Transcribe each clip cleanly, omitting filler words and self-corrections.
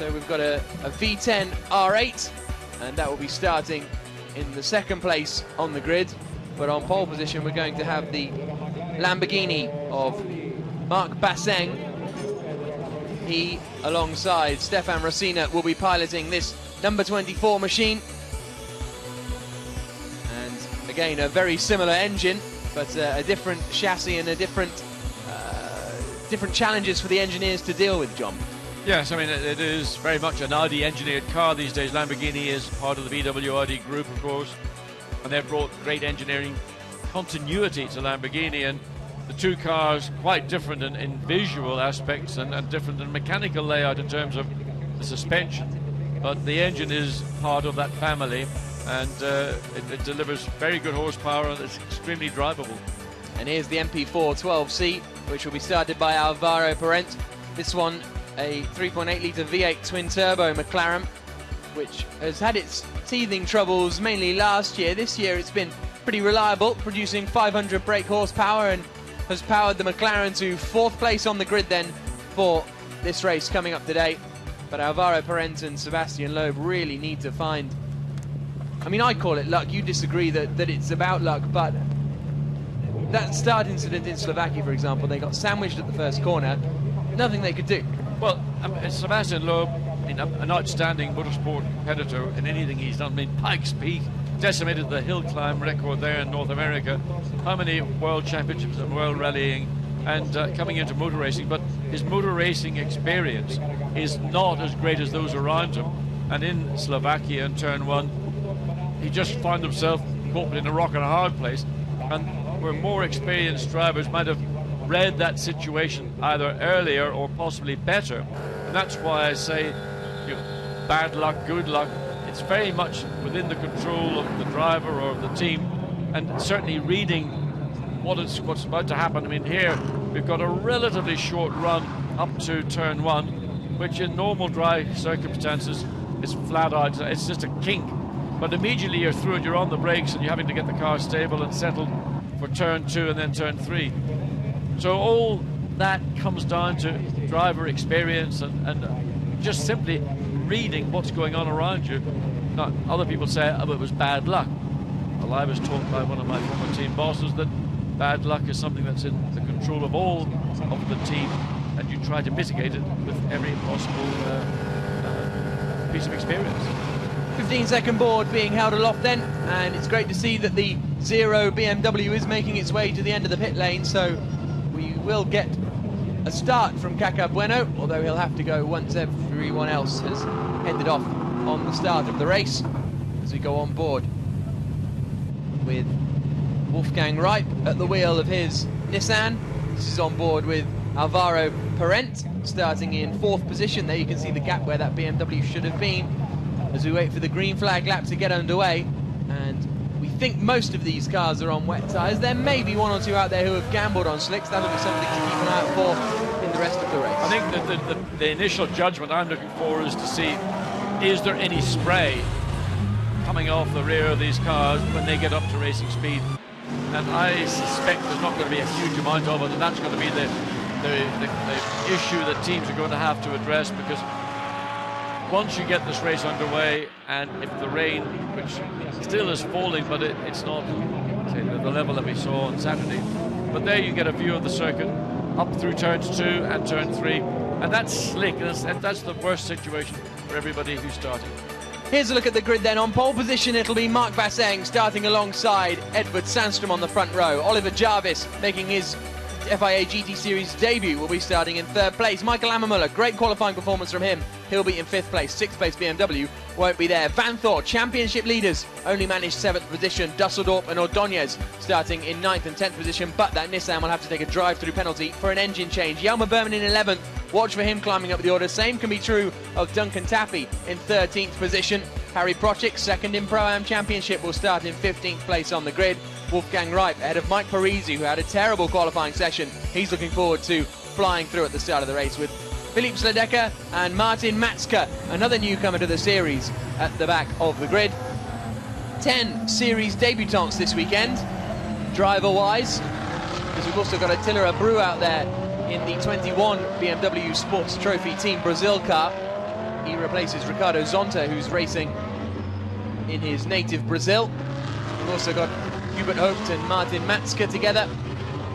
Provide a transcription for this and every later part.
So we've got a V10 R8, and that will be starting in the second place on the grid. But on pole position, we're going to have the Lamborghini of Marc Basseng. He, alongside Stefan Rossina, will be piloting this number 24 machine. And again, a very similar engine, but a different chassis and a different challenges for the engineers to deal with, John. Yes, I mean, it is very much an Audi engineered car these days. Lamborghini is part of the VW Audi group, of course, and they've brought great engineering continuity to Lamborghini, and the two cars quite different in visual aspects and different in mechanical layout in terms of the suspension, but the engine is part of that family, and it delivers very good horsepower, and it's extremely drivable. And here's the MP4 12C, which will be started by Alvaro Parent. This one, a 3.8 litre V8 twin-turbo McLaren, which has had its teething troubles mainly last year. This year it's been pretty reliable, producing 500 brake horsepower, and has powered the McLaren to 4th place on the grid then for this race coming up today. But Alvaro Parent and Sebastien Loeb really need to find... I mean, I call it luck. You disagree that it's about luck, but that start incident in Slovakia, for example, they got sandwiched at the first corner. Nothing they could do. Well, Sebastien Loeb, an outstanding motorsport competitor in anything he's done. I mean, Pikes Peak decimated the hill climb record there in North America. How many world championships and world rallying, and coming into motor racing, but his motor racing experience is not as great as those around him. And in Slovakia in turn one, he just found himself caught in a rock and a hard place, and where more experienced drivers might have read that situation either earlier or possibly better. And that's why I say, bad luck, good luck. It's very much within the control of the driver or of the team, and certainly reading what's about to happen. I mean, here we've got a relatively short run up to turn one, which in normal dry circumstances is flat out. It's just a kink. But immediately you're through it, you're on the brakes, and you're having to get the car stable and settled for turn two and then turn three. So all that comes down to driver experience and just simply reading what's going on around you. Now, other people say, oh, it was bad luck. Well, I was told by one of my former team bosses that bad luck is something that's in the control of all of the team, and you try to mitigate it with every possible piece of experience. 15-second board being held aloft then, and it's great to see that the Zero BMW is making its way to the end of the pit lane, so we will get a start from Caca Bueno, although he'll have to go once everyone else has headed off on the start of the race, as we go on board with Wolfgang Reip at the wheel of his Nissan. This is on board with Alvaro Parent, starting in 4th position. There you can see the gap where that BMW should have been, as we wait for the green flag lap to get underway. And we think most of these cars are on wet tyres. There may be one or two out there who have gambled on slicks. That'll be something to keep an eye out for in the rest of the race. I think that the initial judgment I'm looking for is to see, is there any spray coming off the rear of these cars when they get up to racing speed? And I suspect there's not going to be a huge amount of it, and that's going to be the issue that teams are going to have to address, because once you get this race underway, and if the rain, which still is falling, but it's not say, the level that we saw on Saturday, but there you get a view of the circuit up through turns 2 and turn 3, and that's slick, and that's the worst situation for everybody who's starting. Here's a look at the grid then. On pole position, it'll be Marc Basseng starting alongside Edward Sandstrom on the front row. Oliver Jarvis making his FIA GT Series debut will be starting in 3rd place. Michael Ammermuller, great qualifying performance from him. He'll be in 5th place. 6th place BMW won't be there. Van Thor, championship leaders, only managed 7th position. Dusseldorp and Ordonez starting in 9th and 10th position, but that Nissan will have to take a drive-through penalty for an engine change. Jelmer Berman in 11th. Watch for him climbing up the order. Same can be true of Duncan Taffy in 13th position. Harry Prochik, 2nd in Pro-Am Championship, will start in 15th place on the grid. Wolfgang Reip ahead of Mike Parisi, who had a terrible qualifying session. He's looking forward to flying through at the start of the race with Philippe Sledecka and Martin Matska, another newcomer to the series, at the back of the grid. 10 series debutants this weekend, driver-wise, because we've also got Attila Abreu out there in the 21 BMW Sports Trophy Team Brazil car. He replaces Ricardo Zonta, who's racing in his native Brazil. We've also got Hubert Hoopt and Martin Matska together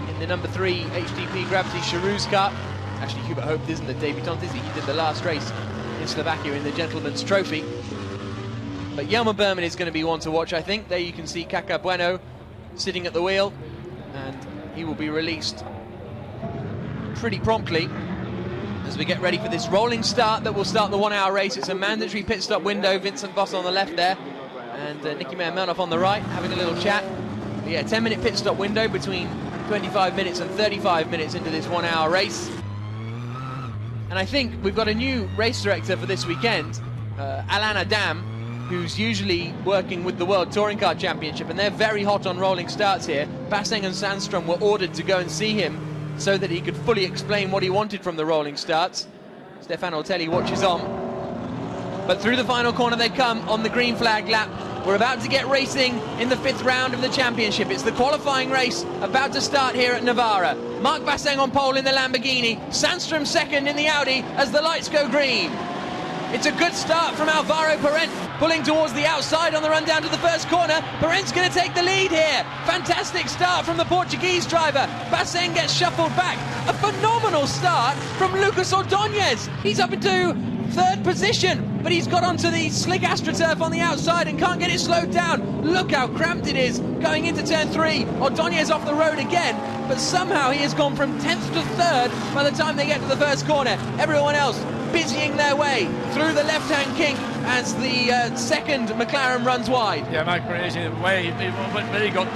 in the number 3 HDP Gravity Charouz car. Actually, Hubert Hoopt isn't the debutant, is he? He did the last race in Slovakia in the Gentleman's Trophy. But Jelmer Berman is going to be one to watch, I think. There you can see Caca Bueno sitting at the wheel, and he will be released pretty promptly as we get ready for this rolling start that will start the 1 hour race. It's a mandatory pit stop window. Vincent Boss on the left there, and Nicky Melnoff on the right, having a little chat. But yeah, 10-minute pit stop window between 25 minutes and 35 minutes into this 1 hour race. And I think we've got a new race director for this weekend, Alain Adam, who's usually working with the World Touring Car Championship, and they're very hot on rolling starts here. Basseng and Sandstrom were ordered to go and see him so that he could fully explain what he wanted from the rolling starts. Stephane Ortelli watches on. But through the final corner they come on the green flag lap. We're about to get racing in the 5th round of the championship. It's the qualifying race about to start here at Navarra. Marc Basseng on pole in the Lamborghini, Sandstrom second in the Audi as the lights go green. It's a good start from Alvaro Parent, pulling towards the outside on the run down to the first corner. Parent's going to take the lead here. Fantastic start from the Portuguese driver. Basseng gets shuffled back. A phenomenal start from Lucas Ordóñez. He's up into 3rd position, but he's got onto the slick AstroTurf on the outside and can't get it slowed down. Look how cramped it is going into turn 3. Ordóñez off the road again, but somehow he has gone from 10th to 3rd by the time they get to the first corner. Everyone else busying their way through the left-hand kink as the 2nd McLaren runs wide. Yeah, Mac racing away. He got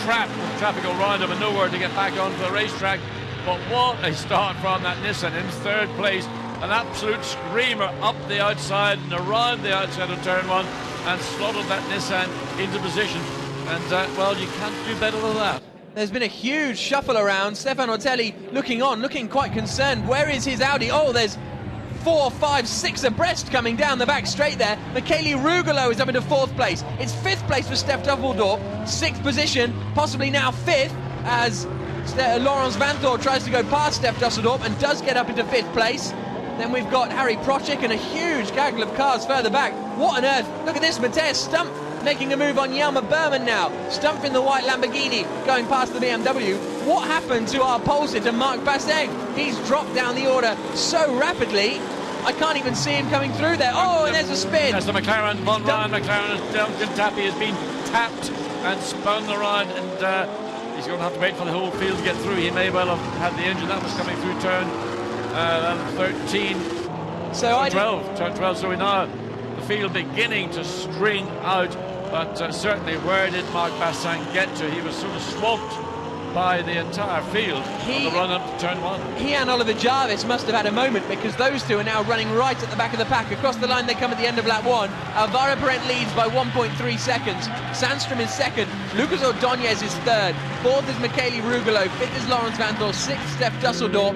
trapped with traffic around him and nowhere to get back onto the racetrack. But what a start from that Nissan in 3rd place. An absolute screamer up the outside and around the outside of turn 1 and slotted that Nissan into position. And, well, you can't do better than that. There's been a huge shuffle around. Stephane Ortelli looking on, looking quite concerned. Where is his Audi? Oh, there's 4, 5, 6 abreast coming down the back straight there. Michele Rugolo is up into 4th place. It's 5th place for Steph Duffeldorp, 6th position, possibly now 5th, as Laurens Vanthoor tries to go past Steph Dusseldorp and does get up into 5th place. Then we've got Harry Prochik and a huge gaggle of cars further back. What on earth? Look at this, Matthias Stump making a move on Jelmer Berman now. Stump in the white Lamborghini going past the BMW. What happened to our pole sitter Marc Basseng? He's dropped down the order so rapidly, I can't even see him coming through there. Oh, and there's a spin. That's the McLaren. Von Ryan McLaren. Duncan Tappy has been tapped and spun around, and he's going to have to wait for the whole field to get through. He may well have had the engine that was coming through turn 13. So turn 12. So we now the field beginning to string out, but certainly where did Marc Basseng get to? He was sort of swamped by the entire field on the run up to turn 1. He and Oliver Jarvis must have had a moment, because those two are now running right at the back of the pack. Across the line they come at the end of lap 1. Alvaro Parent leads by 1.3 seconds. Sandstrom is 2nd. Lucas Ordóñez is 3rd. 4th is Michele Rugolo. 5th is Laurens Vanthoor. 6th, Steph Dusseldorp.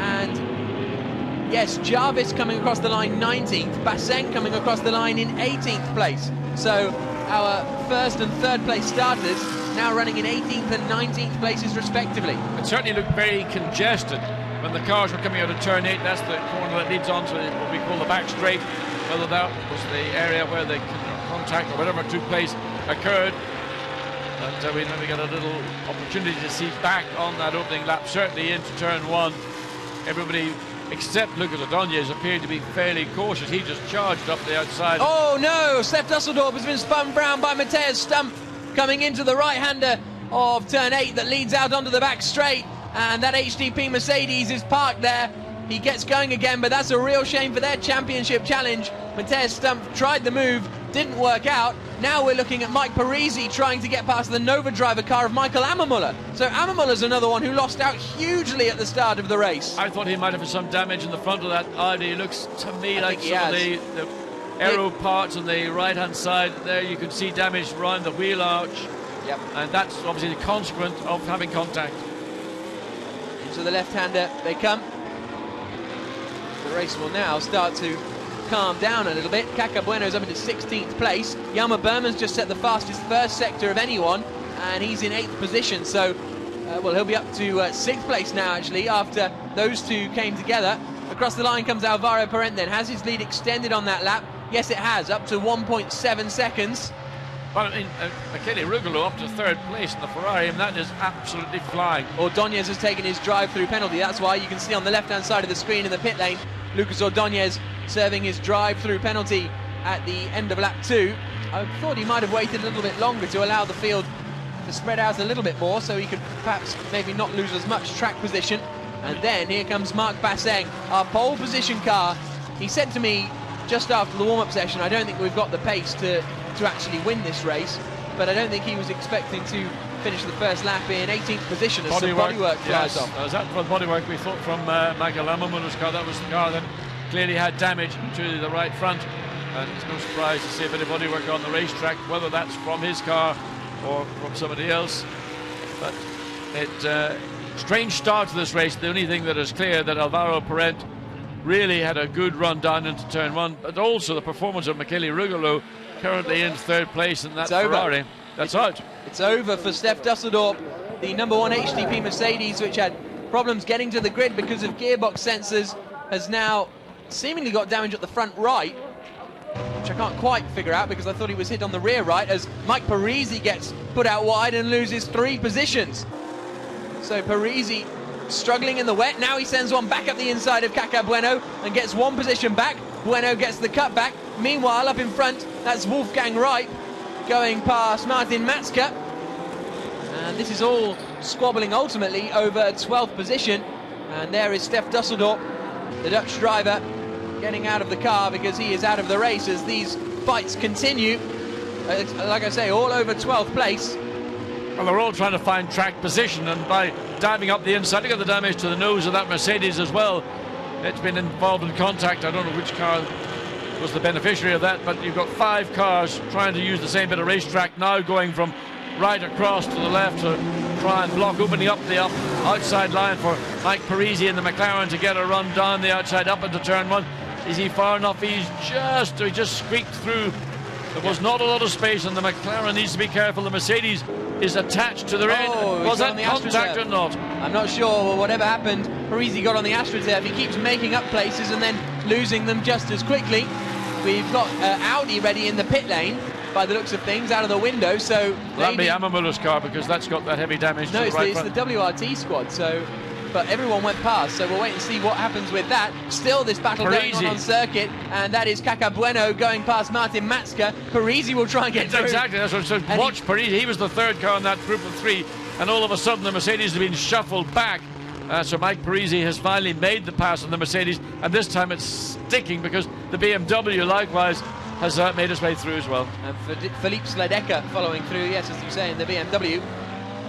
And yes, Jarvis coming across the line 19th. Basseng coming across the line in 18th place. So our 1st and 3rd place starters now running in 18th and 19th places respectively. It certainly looked very congested when the cars were coming out of turn 8. That's the corner that leads on to what we call the back straight. Whether that was the area where the contact or whatever took place occurred. But we got a little opportunity to see back on that opening lap, certainly into turn 1. Everybody except Lucas Ordóñez appeared to be fairly cautious. He just charged up the outside. Oh no, Steph Dusseldorp has been spun round by Matthias Stump coming into the right-hander of turn 8 that leads out onto the back straight, and that HDP Mercedes is parked there. He gets going again, but that's a real shame for their championship challenge. Matthias Stump tried the move, didn't work out. Now we're looking at Mike Parisi trying to get past the Nova driver car of Michael Ammermuller. So Ammermuller's another one who lost out hugely at the start of the race. I thought he might have some damage in the front of that Audi. It looks to me like some of the aero parts on the right-hand side. There you can see damage around the wheel arch. Yep. And that's obviously the consequence of having contact. Into the left-hander they come. The race will now start to calm down a little bit. Caca Bueno's up into 16th place. Jelmer Berman's just set the fastest first sector of anyone, and he's in 8th position. So, well, he'll be up to 6th place now, actually, after those two came together. Across the line comes Alvaro Parent then. Has his lead extended on that lap? Yes, it has, up to 1.7 seconds. Well, I mean, Michele Rugolo up to third place in the Ferrari, and that is absolutely flying. Ordonez has taken his drive-through penalty. That's why you can see on the left-hand side of the screen in the pit lane, Lucas Ordonez serving his drive-through penalty at the end of lap 2. I thought he might have waited a little bit longer to allow the field to spread out a little bit more, so he could perhaps maybe not lose as much track position. And then here comes Marc Basseng, our pole position car. He said to me just after the warm-up session, I don't think we've got the pace to actually win this race, but I don't think he was expecting to finish the first lap in 18th position as some bodywork flies off. Was that for the bodywork we thought from Michael Lammermuller's car? That was the car that clearly had damage to the right front, and it's no surprise to see a bit of bodywork on the racetrack, whether that's from his car or from somebody else. But strange start to this race. The only thing that is clear that Alvaro Parent really had a good run down into turn 1, but also the performance of Michele Rugolo, currently in third place in that Ferrari. That's out. It's over for Steph Dusseldorp, the number 1 HTP Mercedes, which had problems getting to the grid because of gearbox sensors, has now seemingly got damage at the front right, which I can't quite figure out because I thought he was hit on the rear right, as Mike Parisi gets put out wide and loses 3 positions. So Parisi struggling in the wet. Now he sends one back up the inside of Caca Bueno and gets 1 position back. Bueno gets the cutback. Meanwhile, up in front, that's Wolfgang Reip going past Martin Matzke. And this is all squabbling ultimately over 12th position. And there is Steph Dusseldorp, the Dutch driver, getting out of the car because he is out of the race as these fights continue. Like I say, all over 12th place. Well, they're all trying to find track position, and by diving up the inside, look at the damage to the nose of that Mercedes as well. It's been involved in contact. I don't know which car was the beneficiary of that, but you've got 5 cars trying to use the same bit of racetrack now, going from right across to the left to try and block, opening up the outside line for Mike Parisi and the McLaren to get a run down the outside up into turn 1. Is he far enough? He just squeaked through. There was not a lot of space, and the McLaren needs to be careful. The Mercedes is attached to the end. Was that contact or not? I'm not sure. Well, whatever happened, Parisi got on the AstroTurf. He keeps making up places and then losing them just as quickly. We've got Audi ready in the pit lane, by the looks of things, out of the window. So that'll be Ammermuller's car, because that's got that heavy damage to the right front. It's the WRT squad. So, but everyone went past, so we'll wait and see what happens with that. Still this battle going on circuit, and that is Caca Bueno going past Martin Matzke. Parisi will try and get through. Exactly, that's what I said. Watch Parisi. He was the 3rd car in that group of 3, and all of a sudden the Mercedes has been shuffled back. So Mike Parisi has finally made the pass on the Mercedes, and this time it's sticking because the BMW likewise has made its way through as well. And Philippe Sledecke following through, yes, as you say, in the BMW.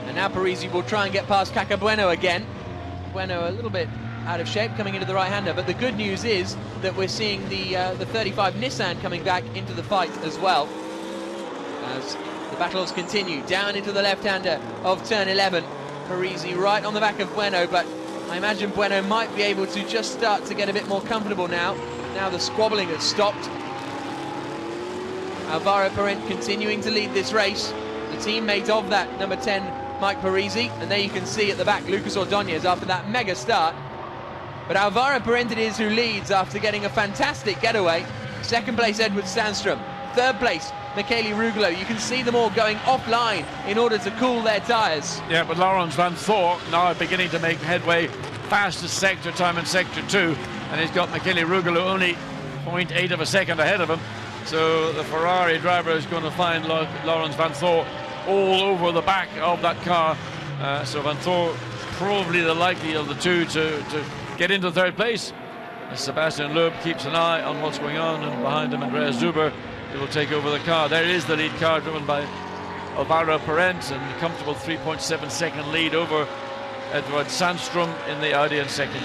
And now Parisi will try and get past Caca Bueno again. Bueno a little bit out of shape coming into the right-hander, but the good news is that we're seeing the 35 Nissan coming back into the fight as well, as the battles continue down into the left-hander of turn 11. Parisi right on the back of Bueno, but I imagine Bueno might be able to just start to get a bit more comfortable now the squabbling has stopped. Alvaro Parent continuing to lead this race, the teammate of that number 10 Mike Parisi, and there you can see at the back Lucas Ordonez after that mega start. But Alvaro Parent it is who leads after getting a fantastic getaway. 2nd place Edward Sandstrom, 3rd place Michele Rugolo. You can see them all going offline in order to cool their tyres. Yeah, but Laurens van Thor now beginning to make headway, fastest sector time in sector 2, and he's got Michele Rugolo only 0.8 of a second ahead of him. So the Ferrari driver is going to find Laurens van Thor all over the back of that car. So Van Thor probably the likely of the two to get into 3rd place. As Sebastien Loeb keeps an eye on what's going on, and behind him Andreas Zuber, who will take over the car. There is the lead car driven by Alvaro Parent, and a comfortable 3.7 second lead over Edward Sandstrom in the Audi in 2nd.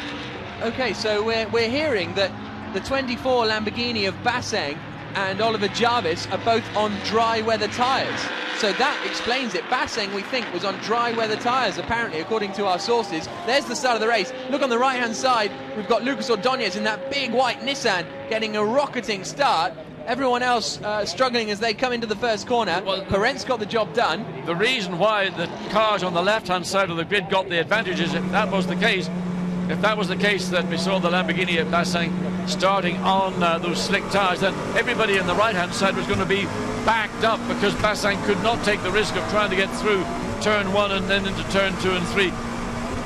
Okay, so we're hearing that the 24 Lamborghini of Basseng and Oliver Jarvis are both on dry weather tyres. So that explains it. Basseng, we think, was on dry weather tyres, apparently, according to our sources. There's the start of the race. Look on the right-hand side, we've got Lucas Ordonez in that big white Nissan getting a rocketing start. Everyone else struggling as they come into the first corner. Well, Parent's got the job done. The reason why the cars on the left-hand side of the grid got the advantage is, if that was the case, if that was the case, that we saw the Lamborghini at Blancpain starting on those slick tyres, then everybody on the right-hand side was going to be backed up, because Blancpain could not take the risk of trying to get through turn 1 and then into turn 2 and 3,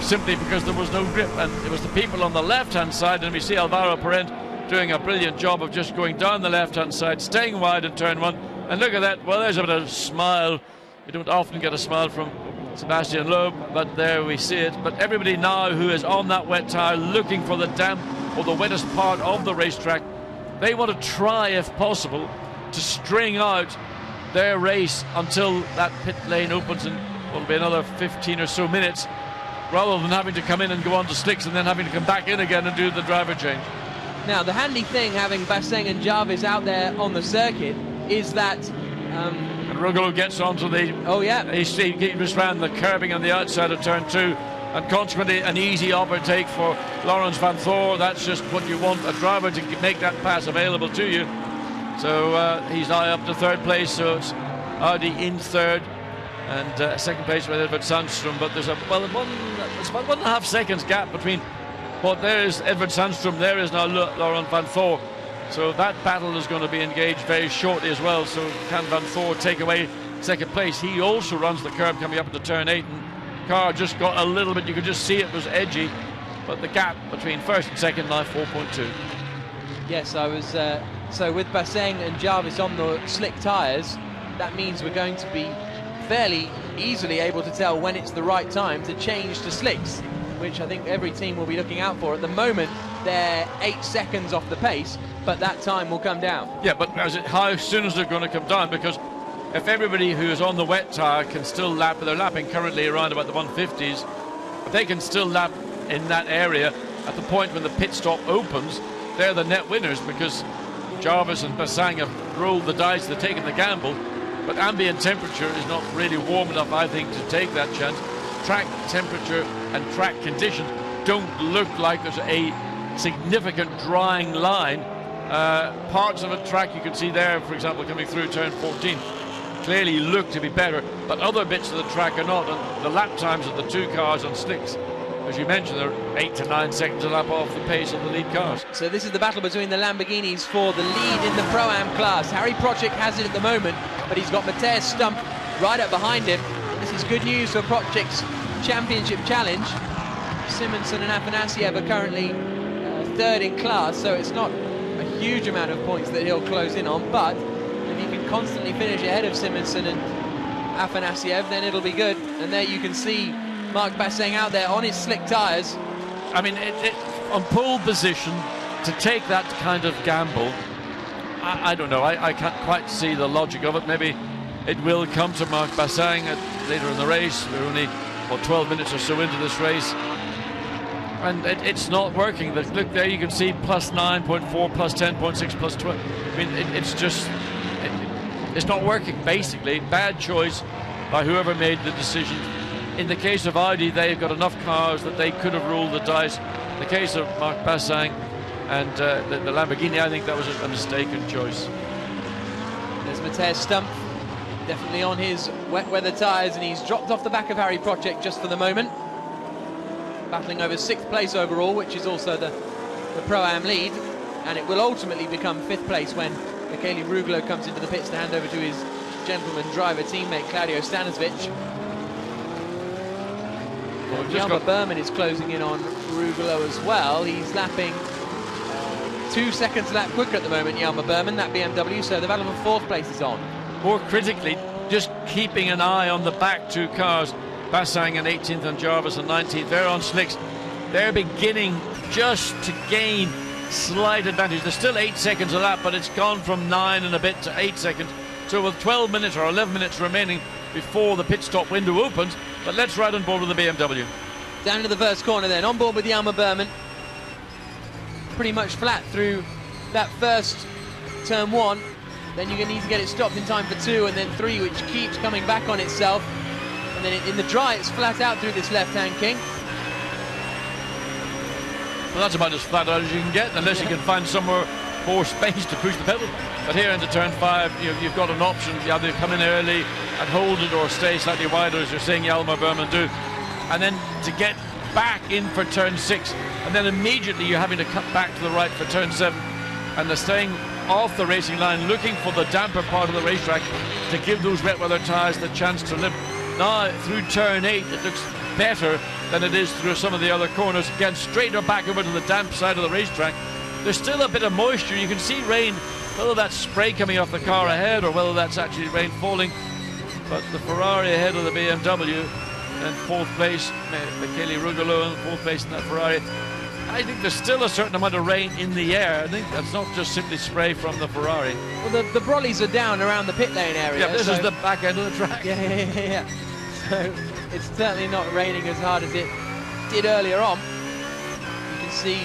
simply because there was no grip. And it was the people on the left-hand side, and we see Alvaro Parent doing a brilliant job of just going down the left-hand side, staying wide in turn 1. And look at that, well, there's a bit of a smile. We don't often get a smile from Sebastien Loeb, but there we see it. But everybody now who is on that wet tyre, looking for the damp or the wettest part of the racetrack, they want to try, if possible, to string out their race until that pit lane opens in what will be another 15 or so minutes, rather than having to come in and go on to slicks and then having to come back in again and do the driver change. Now, the handy thing having Blancpain and Jarvis out there on the circuit is that Rugolo gets onto the... Oh, yeah. He just ran the curbing on the outside of turn 2, and consequently an easy overtake for Laurens van Thor. That's just what you want, a driver to make that pass available to you. So he's now up to third place, so it's Audi in third, and second place with Edvard Sandström. But there's it's about 1.5 seconds gap between what there is Edvard Sandström, there is now Laurens van Thor. So that battle is going to be engaged very shortly as well. So can Van Thor take away second place? He also runs the curb coming up into turn 8, and car just got a little bit, you could just see it was edgy, but the gap between first and second now 4.2. Yes, I was so with Blancpain and Jarvis on the slick tyres, that means we're going to be fairly easily able to tell when it's the right time to change to slicks, which I think every team will be looking out for. At the moment, they're 8 seconds off the pace, but that time will come down. Yeah, but how soon is it going to come down? Because if everybody who is on the wet tyre can still lap, they're lapping currently around about the 150s, if they can still lap in that area at the point when the pit stop opens, they're the net winners, because Jarvis and Blancpain have rolled the dice, they're taking the gamble, but ambient temperature is not really warm enough, I think, to take that chance. Track temperature and track conditions don't look like there's a significant drying line. Parts of a track you can see there, for example, coming through turn 14, clearly look to be better, but other bits of the track are not, and the lap times of the two cars on slicks, as you mentioned, they're 8 to 9 seconds a lap off the pace of the lead cars. So this is the battle between the Lamborghinis for the lead in the Pro-Am class. Harry Procek has it at the moment, but he's got Matej Stump right up behind him. This is good news for Procek's championship challenge. Simonsen and Afanasiev are currently third in class, so it's not a huge amount of points that he'll close in on, but if he can constantly finish ahead of Simonsen and Afanasiev, then it'll be good. And there you can see Marc Blancpain out there on his slick tyres. I mean, on pole position, to take that kind of gamble, I don't know, I can't quite see the logic of it. Maybe it will come to Marc Blancpain later in the race. We're only, 12 minutes or so into this race, and it's not working. Look there, you can see plus 9.4, plus 10.6, plus 12. I mean, it's just, it's not working, basically. Bad choice by whoever made the decision. In the case of Audi, they've got enough cars that they could have rolled the dice. In the case of Marc Blancpain and the Lamborghini, I think that was a mistaken choice. There's Matej Stump, definitely on his wet weather tyres, and he's dropped off the back of Harry Procek just for the moment. Battling over 6th place overall, which is also the Pro-Am lead, and it will ultimately become 5th place when Michele Rugolo comes into the pits to hand over to his gentleman driver teammate Claudio Stanisvich. Jelmer Berman is closing in on Rugolo as well. He's lapping 2 seconds a lap quicker at the moment, Jelmer Berman, that BMW, so the battle for 4th place is on. More critically, just keeping an eye on the back two cars, Blancpain in 18th and Jarvis in 19th. They're on slicks. They're beginning just to gain slight advantage. There's still 8 seconds a lap, but it's gone from 9 and a bit to 8 seconds. So with 12 minutes or 11 minutes remaining before the pit stop window opens, but let's ride on board with the BMW. Down to the first corner then, on board with Jelmer Berman. Pretty much flat through that first turn 1. Then you're going to need to get it stopped in time for 2 and then 3, which keeps coming back on itself. And then in the dry, it's flat out through this left-hand king. Well, that's about as flat out as you can get, unless you can find somewhere more space to push the pedal. But here into turn 5, you've got an option. You either come in early and hold it, or stay slightly wider, as you're seeing Jelmer Berman do. And then to get back in for turn 6, and then immediately you're having to cut back to the right for turn 7, and they're staying off the racing line, looking for the damper part of the racetrack to give those wet weather tyres the chance to live. Now through turn 8 it looks better than it is through some of the other corners. Again, straighter back over to the damp side of the racetrack. There's still a bit of moisture. You can see rain, whether that's spray coming off the car ahead or whether that's actually rain falling. But the Ferrari ahead of the BMW in 4th place, Michele Rugolo in 4th place in that Ferrari. I think there's still a certain amount of rain in the air. I think that's not just simply spray from the Ferrari. Well, the brollies are down around the pit lane area. Yeah, this is the back end of the track. Yeah. So it's certainly not raining as hard as it did earlier on. You can see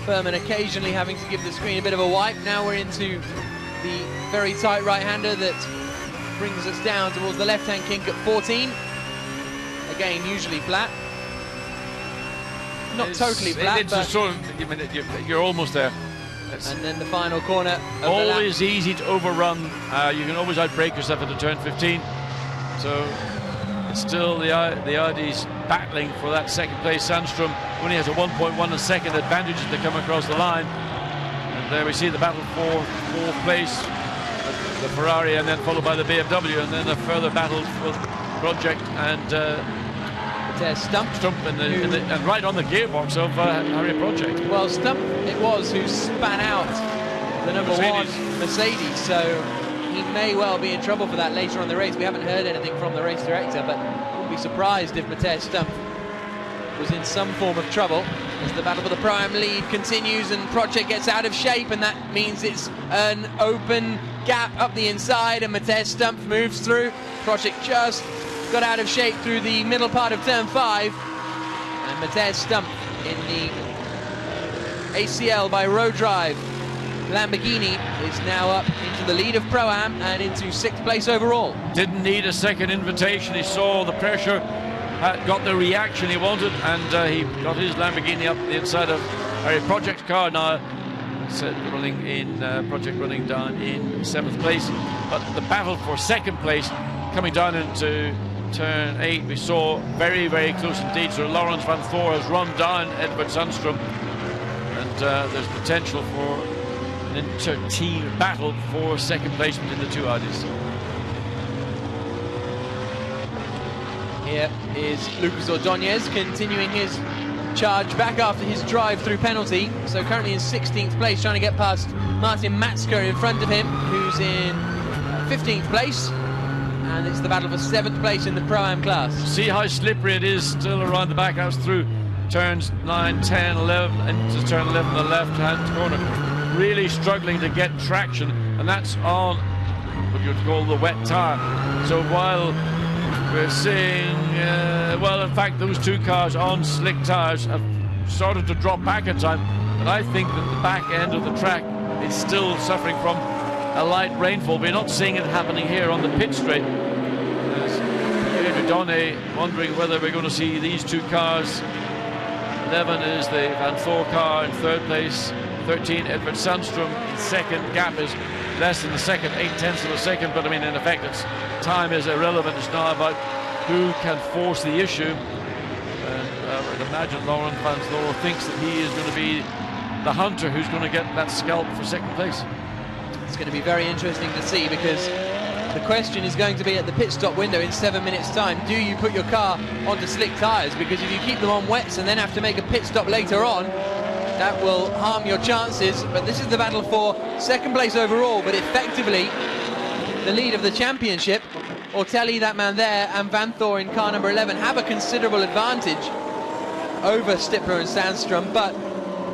Furman occasionally having to give the screen a bit of a wipe. Now we're into the very tight right-hander that brings us down towards the left-hand kink at 14. Again, usually flat. Not totally flat, it's but sort of, you're almost there. And then the final corner. Always easy to overrun. You can always outbrake yourself into turn 15. So it's still the Audi's battling for that second place. Sandstrom only has a 1.1 second advantage as they come across the line. And there we see the battle for 4th place, the Ferrari, and then followed by the BMW, and then a further battle for Project and Stump and right on the gearbox of Harry Project. Well, Stump it was who span out the number 1 Mercedes, so he may well be in trouble for that later on in the race. We haven't heard anything from the race director, but wouldn't be surprised if Matthias Stump was in some form of trouble as the battle for the Pro-Am lead continues and Project gets out of shape, and that means it's an open gap up the inside and Matthias Stump moves through. Project just got out of shape through the middle part of turn 5, and Matthias Stump in the ACL by Road Drive Lamborghini is now up into the lead of Pro-Am and into 6th place overall. Didn't need a second invitation. He saw the pressure, got the reaction he wanted, and he got his Lamborghini up the inside of Harry Project's car. Now Project running down in 7th place, but the battle for 2nd place coming down into turn 8, we saw very, very close indeed. So Laurens van Thor has run down Edward Sandstrom, and there's potential for an inter-team battle for 2nd place between the two Audis. Here is Lucas Ordonez continuing his charge back after his drive-through penalty. So currently in 16th place, trying to get past Martin Matzker in front of him, who's in 15th place. And it's the battle for 7th place in the Pro-Am class. See how slippery it is still around the back. That's through turns 9, 10, 11, into turn 11, the left-hand corner. Really struggling to get traction, and that's on what you would call the wet tyre. So while we're seeing, well, in fact, those two cars on slick tyres have started to drop back at time, but I think that the back end of the track is still suffering from a light rainfall. We're not seeing it happening here on the pit straight. Donne wondering whether we're going to see these two cars. 11 is the Van Thor car in 3rd place, 13 Edward Sandstrom in 2nd. Gap is less than the second, 8/10 of a second, but I mean, in effect, time is irrelevant. It's now about who can force the issue, and I would imagine Laurens van Thor thinks that he is going to be the hunter who's going to get that scalp for 2nd place. It's going to be very interesting to see, because the question is going to be at the pit stop window in 7 minutes time, do you put your car onto slick tyres? Because if you keep them on wets and then have to make a pit stop later on, that will harm your chances. But this is the battle for 2nd place overall, but effectively the lead of the championship. Ortelli, that man there, and Van Thor in car number 11 have a considerable advantage over Stipler and Sandstrom, but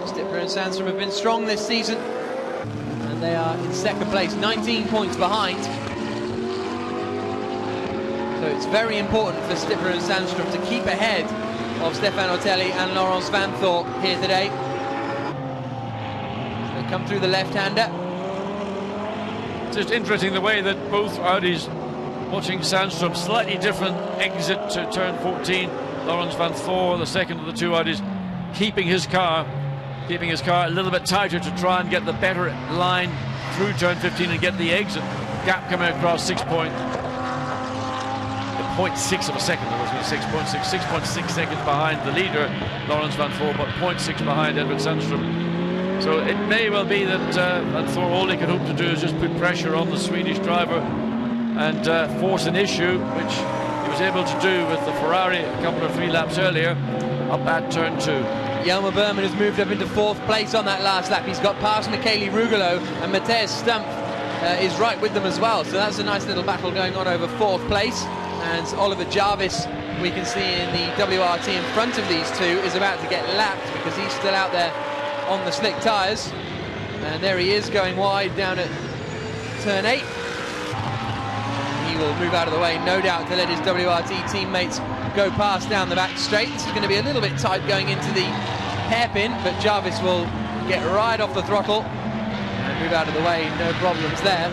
Stipler and Sandstrom have been strong this season, and they are in 2nd place, 19 points behind. So it's very important for Stipler and Sandstrom to keep ahead of Stephane Ortelli and Laurens van Thor here today. So they come through the left-hander. It's just interesting the way that both Audis, watching Sandstrom, slightly different exit to turn 14. Laurens van Thor, the second of the two Audis, keeping his car a little bit tighter to try and get the better line through turn 15 and get the exit. Gap coming across 6 point. The 0.6 of a second. I was going to say 6.6 seconds behind the leader, Laurens van Voor, but 0.6 behind Edvard Sandström. So it may well be that Van Voor, all he can hope to do is just put pressure on the Swedish driver and force an issue, which he was able to do with the Ferrari a couple of 3 laps earlier up at turn 2. Jelmer Berman has moved up into 4th place on that last lap. He's got past Michele Rugolo, and Matej Stumpf is right with them as well. So that's a nice little battle going on over 4th place. And Oliver Jarvis, we can see in the WRT in front of these two, is about to get lapped because he's still out there on the slick tyres. And there he is going wide down at turn 8. He will move out of the way, no doubt, to let his WRT teammates go past down the back straight. It's going to be a little bit tight going into the hairpin, but Jarvis will get right off the throttle and move out of the way, no problems there.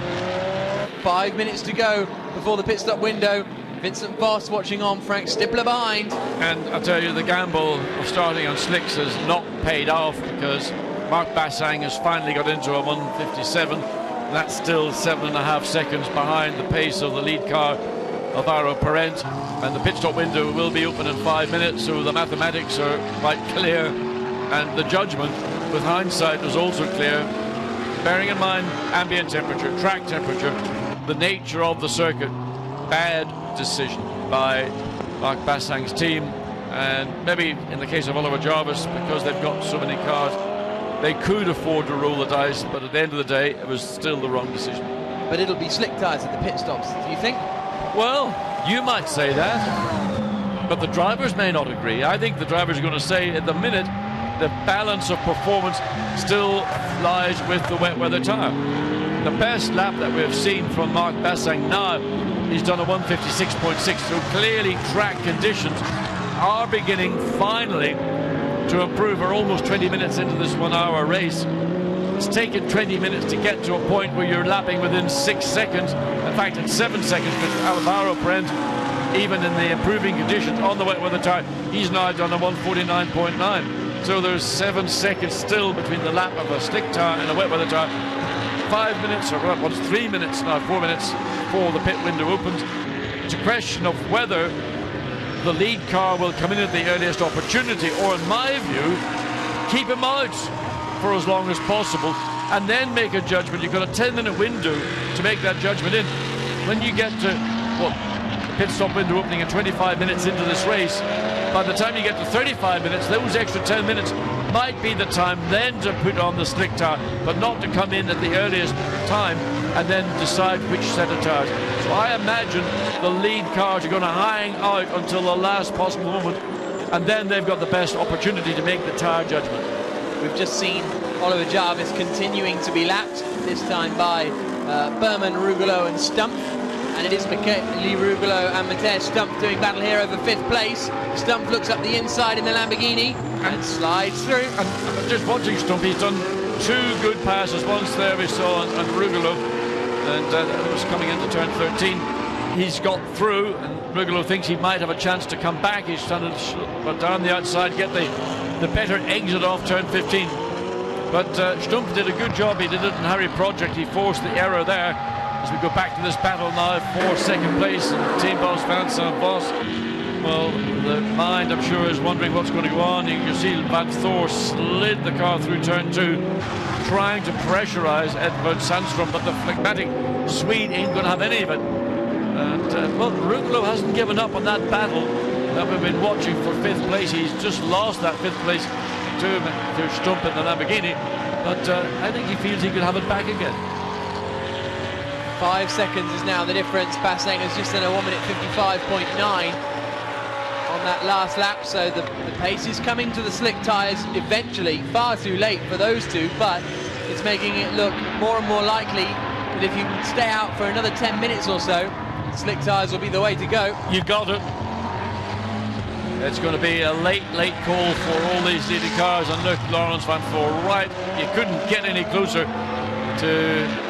5 minutes to go before the pit stop window. Vincent Voss watching on, Frank Stippler behind. And I'll tell you, the gamble of starting on slicks has not paid off because Marc Bassang has finally got into a 1:57. That's still 7.5 seconds behind the pace of the lead car, Alvaro Parent. And the pit stop window will be open in 5 minutes, so the mathematics are quite clear. And the judgment, with hindsight, was also clear. Bearing in mind ambient temperature, track temperature, the nature of the circuit, bad decision by Marc Bassang's team. And maybe in the case of Oliver Jarvis, because they've got so many cars, they could afford to roll the dice, but at the end of the day, it was still the wrong decision. But it'll be slick tyres at the pit stops, do you think? Well, you might say that, but the drivers may not agree. I think the drivers are going to say at the minute the balance of performance still lies with the wet weather tyre. The best lap that we've seen from Marc Bassang now, he's done a 1:56.6, so clearly track conditions are beginning finally to improve. We're almost 20 minutes into this 1 hour race. It's taken 20 minutes to get to a point where you're lapping within 6 seconds. In fact, it's 7 seconds with Alvaro Parent, even in the improving conditions on the wet weather tyre. He's now done a 1:49.9. So there's 7 seconds still between the lap of a slick tyre and a wet weather tyre. 5 minutes, or what's 3 minutes now, 4 minutes before the pit window opens. It's a question of whether the lead car will come in at the earliest opportunity, or in my view, keep him out for as long as possible and then make a judgment. You've got a 10-minute window to make that judgment in. When you get to, well, the pit stop window opening at 25 minutes into this race, by the time you get to 35 minutes, those extra 10 minutes might be the time then to put on the slick tyre, but not to come in at the earliest time and then decide which set of tyres. So I imagine the lead cars are going to hang out until the last possible moment, and then they've got the best opportunity to make the tyre judgment. We've just seen Oliver Jarvis continuing to be lapped, this time by Berman, Rugolo and Stumpf. And it is Michele Rugolo and Matej Stumpf doing battle here over 5th place. Stumpf looks up the inside in the Lamborghini and slides through. And just watching Stumpf, he's done 2 good passes. Once there we saw on Rugolo, and that was coming into turn 13. He's got through, and Rugolo thinks he might have a chance to come back. He's trying to down the outside, get the better exit off turn 15. But Stumpf did a good job. He did it in Harry Project. He forced the error there. As we go back to this battle now for 2nd place, and team boss Vincent Voss, well, the mind, I'm sure, is wondering what's going to go on. You can see Van Voor slid the car through turn 2, trying to pressurize Edvard Sandström, but the phlegmatic Swede ain't going to have any of it. And, well, Rugolo hasn't given up on that battle that we've been watching for 5th place. He's just lost that 5th place to Stumpf in the Lamborghini, but I think he feels he could have it back again. 5 seconds is now the difference. Bassang has just done a 1:55.9 on that last lap, so the pace is coming to the slick tyres eventually. Far too late for those two, but it's making it look more and more likely that if you stay out for another 10 minutes or so, slick tyres will be the way to go. You got it. It's going to be a late call for all these leading cars, and look, Laurens van Voor right. You couldn't get any closer to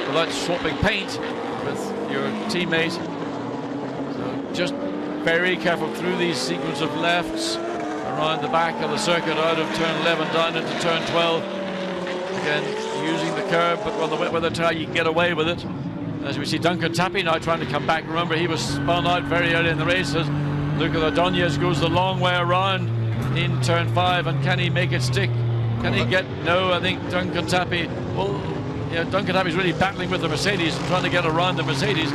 without swapping paint with your teammate. So just very careful through these sequence of lefts around the back of the circuit, out of turn 11 down into turn 12. Again, using the curb, but on the wet weather tyre you can get away with it. As we see Duncan Tappy now trying to come back. Remember, he was spun out very early in the races. Lucas Ordóñez goes the long way around in turn 5, and can he make it stick? Can he get... No, I think Duncan Tappy... Well, yeah, Duncan Tappy's really battling with the Mercedes, trying to get around the Mercedes.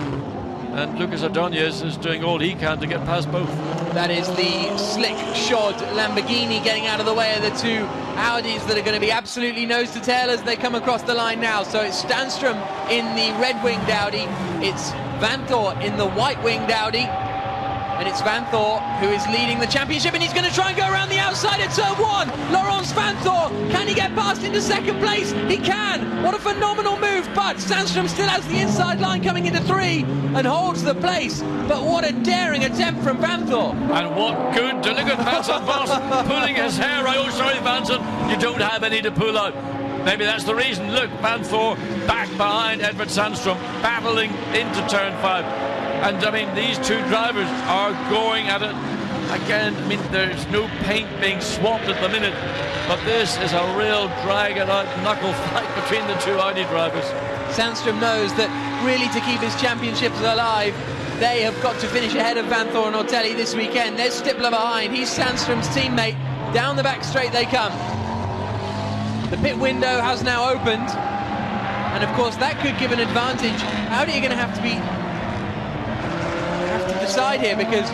And Lucas Ordóñez is doing all he can to get past both. That is the slick shod Lamborghini getting out of the way of the two Audis that are going to be absolutely nose to tail as they come across the line now. So it's Stanstrom in the red-winged Audi, it's Vanthor in the white-winged Audi, and it's Vanthor who is leading the championship, and he's going to try and go around the outside at turn 1. Laurence Vanthor, can he get past into second place? He can. What a phenomenal move, but Stanstrom still has the inside line coming into 3 and holds the place. But what a daring attempt from Vanthor. And what good. Look at Vincent Voss pulling his hair out. Oh, sorry, Vincent, you don't have any to pull out. Maybe that's the reason. Look, Vanthor back behind Edvard Sandstrom, battling into turn 5. And I mean, these two drivers are going at it again. I mean, there's no paint being swapped at the minute, but this is a real drag it out knuckle fight between the two Audi drivers. Sandstrom knows that really to keep his championships alive, they have got to finish ahead of Vanthor and Ortelli this weekend. There's Stippler behind. He's Sandstrom's teammate. Down the back straight they come. The pit window has now opened, and of course that could give an advantage. Audi are going to have to decide here, because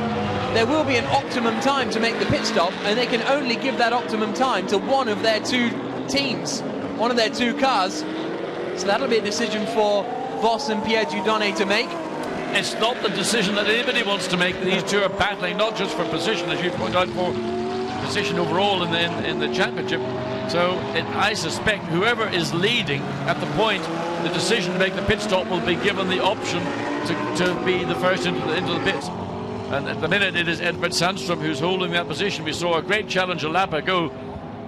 there will be an optimum time to make the pit stop, and they can only give that optimum time to one of their two teams, one of their two cars. So that'll be a decision for Voss and Pierre Dieudonné to make. It's not the decision that anybody wants to make. These two are battling not just for position, as you point out, for position overall in the championship. So I suspect whoever is leading at the point, the decision to make the pit stop will be given the option to be the first into the pits. And at the minute it is Edvard Sandstrom who's holding that position. We saw a great challenge a lap ago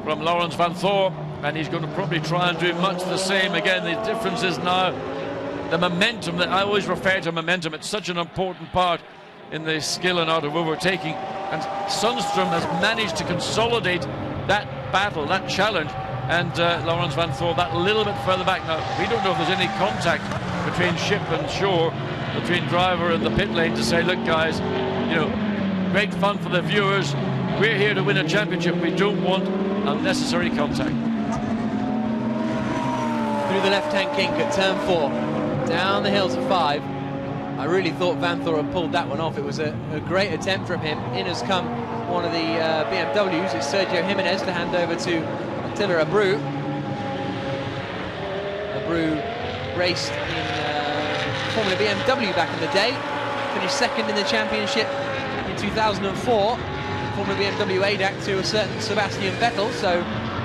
from Laurence Vanthor, and he's going to probably try and do much the same again. The difference is now the momentum. That I always refer to momentum. It's such an important part in the skill and art of overtaking, and Sundstrom has managed to consolidate that battle, that challenge, and Laurence Vanthor that little bit further back. Now, we don't know if there's any contact between ship and shore, between driver and the pit lane, to say, look guys, you know, great fun for the viewers, we're here to win a championship, we don't want unnecessary contact. Through the left-hand kink at turn 4, down the hill to 5. I really thought Vanthor had pulled that one off. It was a great attempt from him. In has come one of the BMWs. It's Sergio Jimenez to hand over to Attila Abreu. Abreu raced in Formula BMW back in the day. Finished second in the championship in 2004. Formula BMW ADAC to a certain Sebastian Vettel. So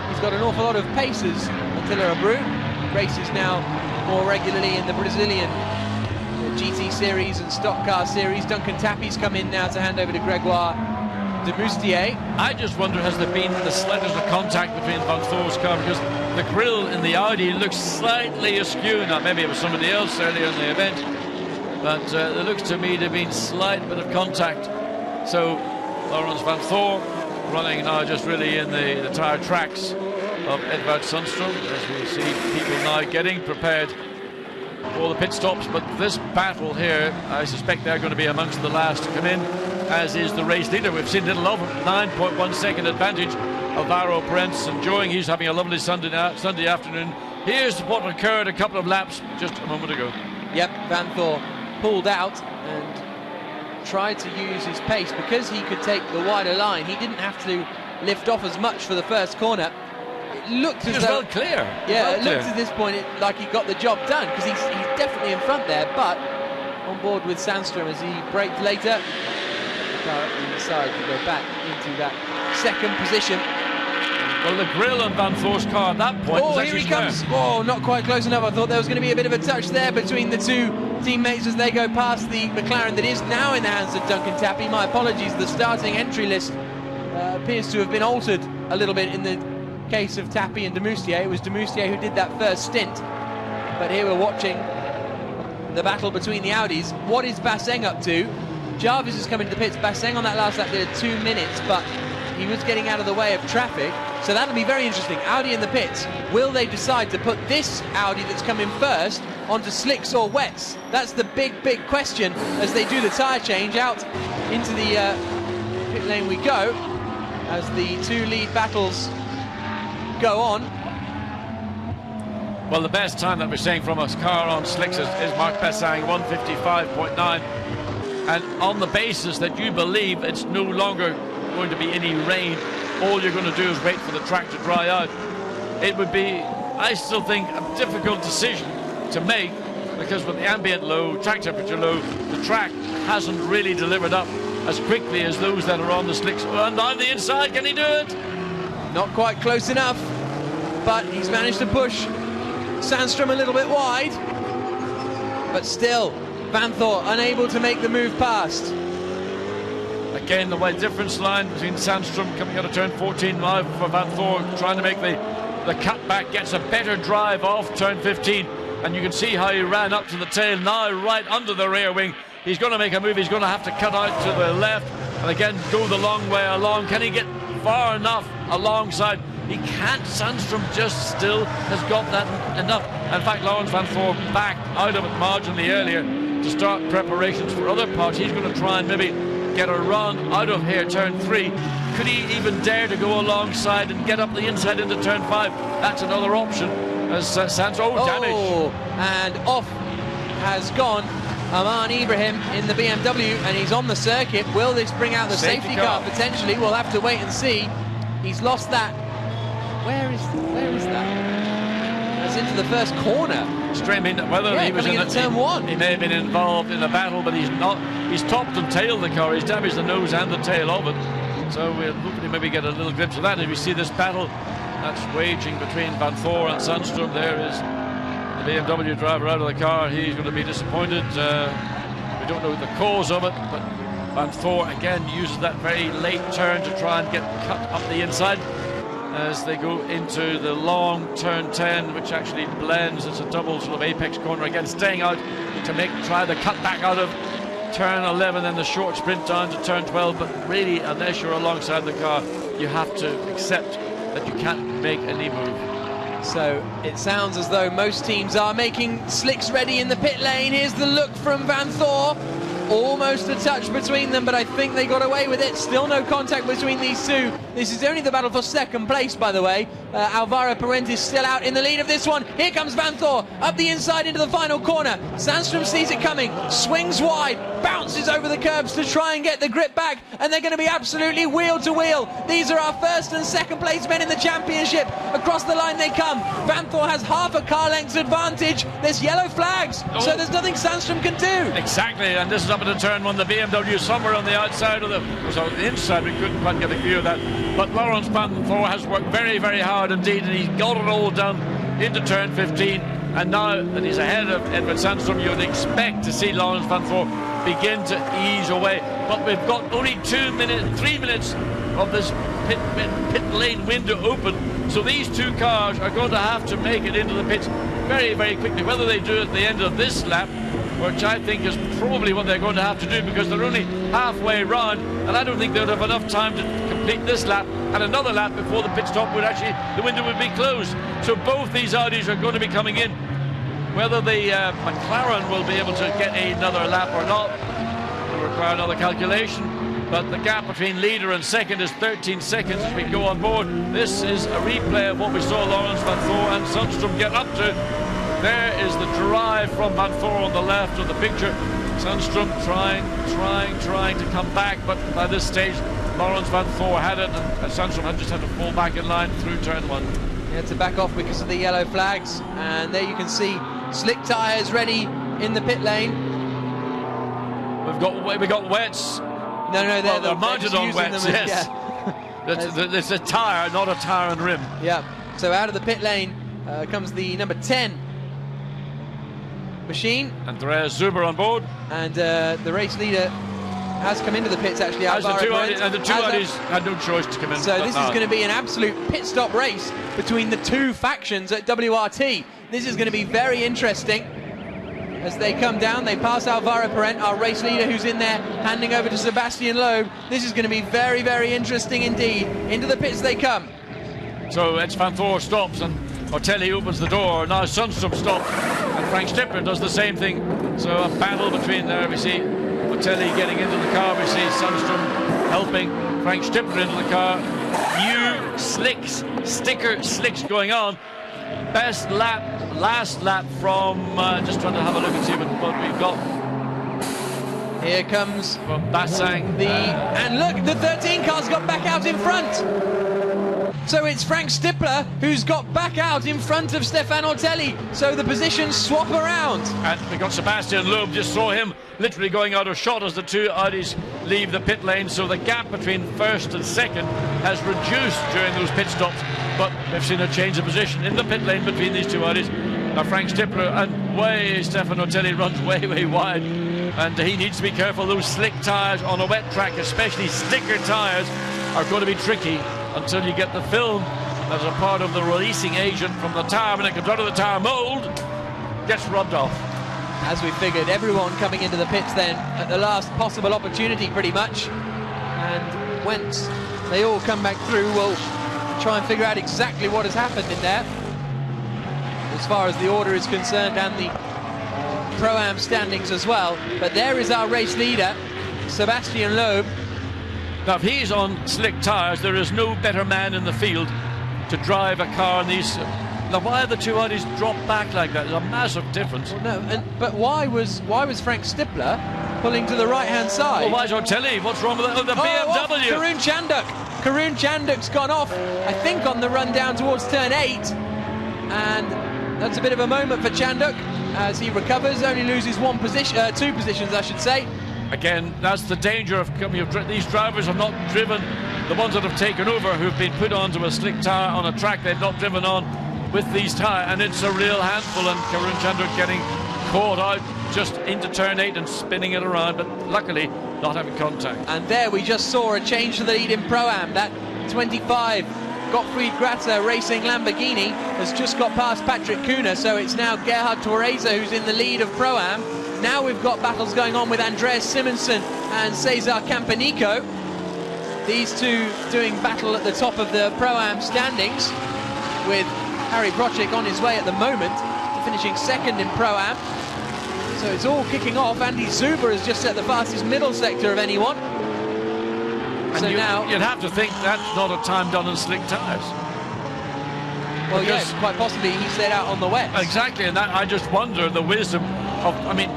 he's got an awful lot of paces, Attila Abreu. Races now more regularly in the Brazilian GT Series and Stock Car Series. Duncan Tappy's come in now to hand over to Gregoire de Moustier. I just wonder, has there been the slightest of contact between Vanthor's car, because the grille in the Audi looks slightly askew. Now maybe it was somebody else earlier in the event, but there looks to me to have been slight bit of contact. So Laurence Vanthor running now just really in the tyre tracks of Edvard Sundstrom, as we see people now getting prepared for the pit stops. But this battle here, I suspect they're going to be amongst the last to come in, as is the race leader. We've seen little over 9.1 second advantage. Alvaro Perez enjoying, he's having a lovely Sunday afternoon. Here's what occurred a couple of laps just a moment ago. Yep, Vanthor pulled out and tried to use his pace because he could take the wider line. He didn't have to lift off as much for the first corner. It looked as though, well clear. Yeah, it looked at this point like he got the job done, because he's definitely in front there, but on board with Sandstrom as he braked later. Directly inside to go back into that second position. Well, the grille on Vanthor's car at that point was here he square. comes. Oh, not quite close enough. I thought there was going to be a bit of a touch there between the two teammates as they go past the McLaren that is now in the hands of Duncan Tappy. My apologies, the starting entry list appears to have been altered a little bit in the case of Tappy and de Moustier. It was de Moustier who did that first stint, but here we're watching the battle between the Audis. What is Basseng up to? Jarvis is coming to the pits. Basseng on that last lap did 2 minutes, but he was getting out of the way of traffic. So that'll be very interesting. Audi in the pits. Will they decide to put this Audi that's coming first onto slicks or wets? That's the big question as they do the tyre change. Out into the pit lane we go as the two lead battles go on. Well, the best time that we're seeing from a car on slicks is Marc Bessang, 1:55.9. And on the basis that you believe it's no longer going to be any rain, all you're going to do is wait for the track to dry out. It would be, I still think, a difficult decision to make, because with the ambient low, track temperature low, the track hasn't really delivered up as quickly as those that are on the slicks. And on the inside, can he do it? Not quite close enough, but he's managed to push Sandstrom a little bit wide. But still, Vanthor unable to make the move past. Again, the wide difference line between Sandstrom coming out of turn 14 live for Vanthor, trying to make the cutback, gets a better drive off turn 15. And you can see how he ran up to the tail, now right under the rear wing. He's going to make a move, he's going to have to cut out to the left, and again, go the long way along. Can he get far enough alongside? He can't. Sandstrom just still has got that enough. In fact, Laurens Vanthor backed out of it marginally earlier to start preparations for other parts. He's going to try and maybe get a run out of here, turn 3. Could he even dare to go alongside and get up the inside into turn 5? That's another option. As Sandstrom, damage. And off has gone Aman Ibrahim in the BMW, and he's on the circuit. Will this bring out the safety car? Potentially. We'll have to wait and see. He's lost that. Where is that? That's into the first corner. Streaming, whether he was in turn 1. He may have been involved in a battle, but he's not. He's topped and tailed the car. He's damaged the nose and the tail of it. So we'll hopefully maybe get a little glimpse of that. If we see this battle that's waging between Vanthor and Sandstrom, there is the BMW driver out of the car. He's going to be disappointed. We don't know the cause of it, but Vanthor again uses that very late turn to try and get cut up the inside as they go into the long turn 10, which actually blends. It's a double sort of apex corner, again staying out to try the cut back out of turn 11, then the short sprint down to turn 12. But really, unless you're alongside the car, you have to accept that you can't make any move. So it sounds as though most teams are making slicks ready in the pit lane. Here's the look from Vanthor. Almost a touch between them, but I think they got away with it. Still no contact between these two. This is only the battle for second place, by the way. Alvaro Parentis still out in the lead of this one. Here comes Vanthor up the inside into the final corner. Sandstrom sees it coming, swings wide, bounces over the curbs to try and get the grip back, and they're going to be absolutely wheel to wheel. These are our first and second place men in the championship. Across the line they come. Vanthor has half a car length's advantage. There's yellow flags, so there's nothing Sandstrom can do. Exactly, and this is up into turn 1. The BMW somewhere on the outside of the inside. We couldn't quite get a view of that. But Laurens Vanthor has worked very, very hard indeed, and he's got it all done into turn 15. And now that he's ahead of Edward Sandstrom, you would expect to see Laurens Vanthor begin to ease away. But we've got only 3 minutes of this pit lane window open. So these two cars are going to have to make it into the pits very, very quickly. Whether they do it at the end of this lap, which I think is probably what they're going to have to do, because they're only halfway round, and I don't think they'll have enough time to complete this lap and another lap before the pit stop would actually, the window would be closed. So both these Audis are going to be coming in. Whether the McLaren will be able to get another lap or not will require another calculation, but the gap between leader and second is 13 seconds as we go on board. This is a replay of what we saw Laurens Vanthor and Sandstrom get up to. There is the drive from Vanthor on the left of the picture. Sandstrom trying to come back, but by this stage Laurens Vanthor had it, and Sandstrom had just had to fall back in line through turn 1. He had to back off because of the yellow flags, and there you can see slick tyres ready in the pit lane. We got wets. No, they're mounted on wets. Yes, yeah. It's a tyre, not a tyre and rim. Yeah. So out of the pit lane comes the number 10 machine. Andreas Zuber on board, and the race leader has come into the pits actually. And the two Audis had no choice to come in. So this is going to be an absolute pit stop race between the two factions at WRT. This is going to be very interesting. As they come down, they pass Alvaro Parent, our race leader, who's in there, handing over to Sebastien Loeb. This is going to be very, very interesting indeed. Into the pits they come. So it's Van Thor stops and Ortelli opens the door. Now Sundstrom stops and Frank Stippler does the same thing. So a battle between there. We see Ortelli getting into the car. We see Sundstrom helping Frank Stippler into the car. New sticker slicks going on. Best lap, last lap from, just trying to have a look and see what we've got. Here comes Bassang. And look, the 13 car's got back out in front. So it's Frank Stippler who's got back out in front of Stephane Ortelli. So the positions swap around. And we got Sebastien Loeb, just saw him literally going out of shot as the two Audis leave the pit lane. So the gap between first and second has reduced during those pit stops. But we've seen a change of position in the pit lane between these two Audis. Frank Stippler and Stephane Ortelli runs way wide. And he needs to be careful. Those slick tyres on a wet track, especially sticker tyres, are going to be tricky until you get the film as a part of the releasing agent from the tyre. When it comes out of the tyre mould, gets rubbed off. As we figured, everyone coming into the pits then at the last possible opportunity pretty much. And once they all come back through, we'll try and figure out exactly what has happened in there as far as the order is concerned and the Pro-Am standings as well. But there is our race leader, Sebastien Loeb. Now, if he's on slick tyres, there is no better man in the field to drive a car in these. Now, why are the two Audis dropped back like that? There's a massive difference. Well, no, but why was Frank Stippler pulling to the right-hand side? Well, why is Ortelli? What's wrong with that? Oh, the BMW. Karun Chanduk. Karun Chanduk's gone off, I think, on the run down towards turn 8. And that's a bit of a moment for Chanduk as he recovers, only loses two positions, I should say. Again, that's the danger of coming. These drivers have not driven, the ones that have taken over, who've been put onto a slick tyre on a track they've not driven on with these tyres, and it's a real handful. And Karun Chanduk getting caught out just into turn 8 and spinning it around, but luckily not having contact. And there we just saw a change to the lead in Pro-Am. That 25 Gottfried Gratter racing Lamborghini has just got past Patrick Kuhner, so it's now Gerhard Torreza who's in the lead of Pro-Am. Now we've got battles going on with Andreas Simonsen and Cesar Campanico. These two doing battle at the top of the Pro-Am standings, with Harry Brocek on his way at the moment, finishing second in Pro-Am. So it's all kicking off. Andy Zuber has just set the fastest middle sector of anyone. And so now you'd have to think that's not a time done in slick tyres. Well, yes, quite possibly he set out on the wet. Exactly, and that I just wonder the wisdom of. I mean,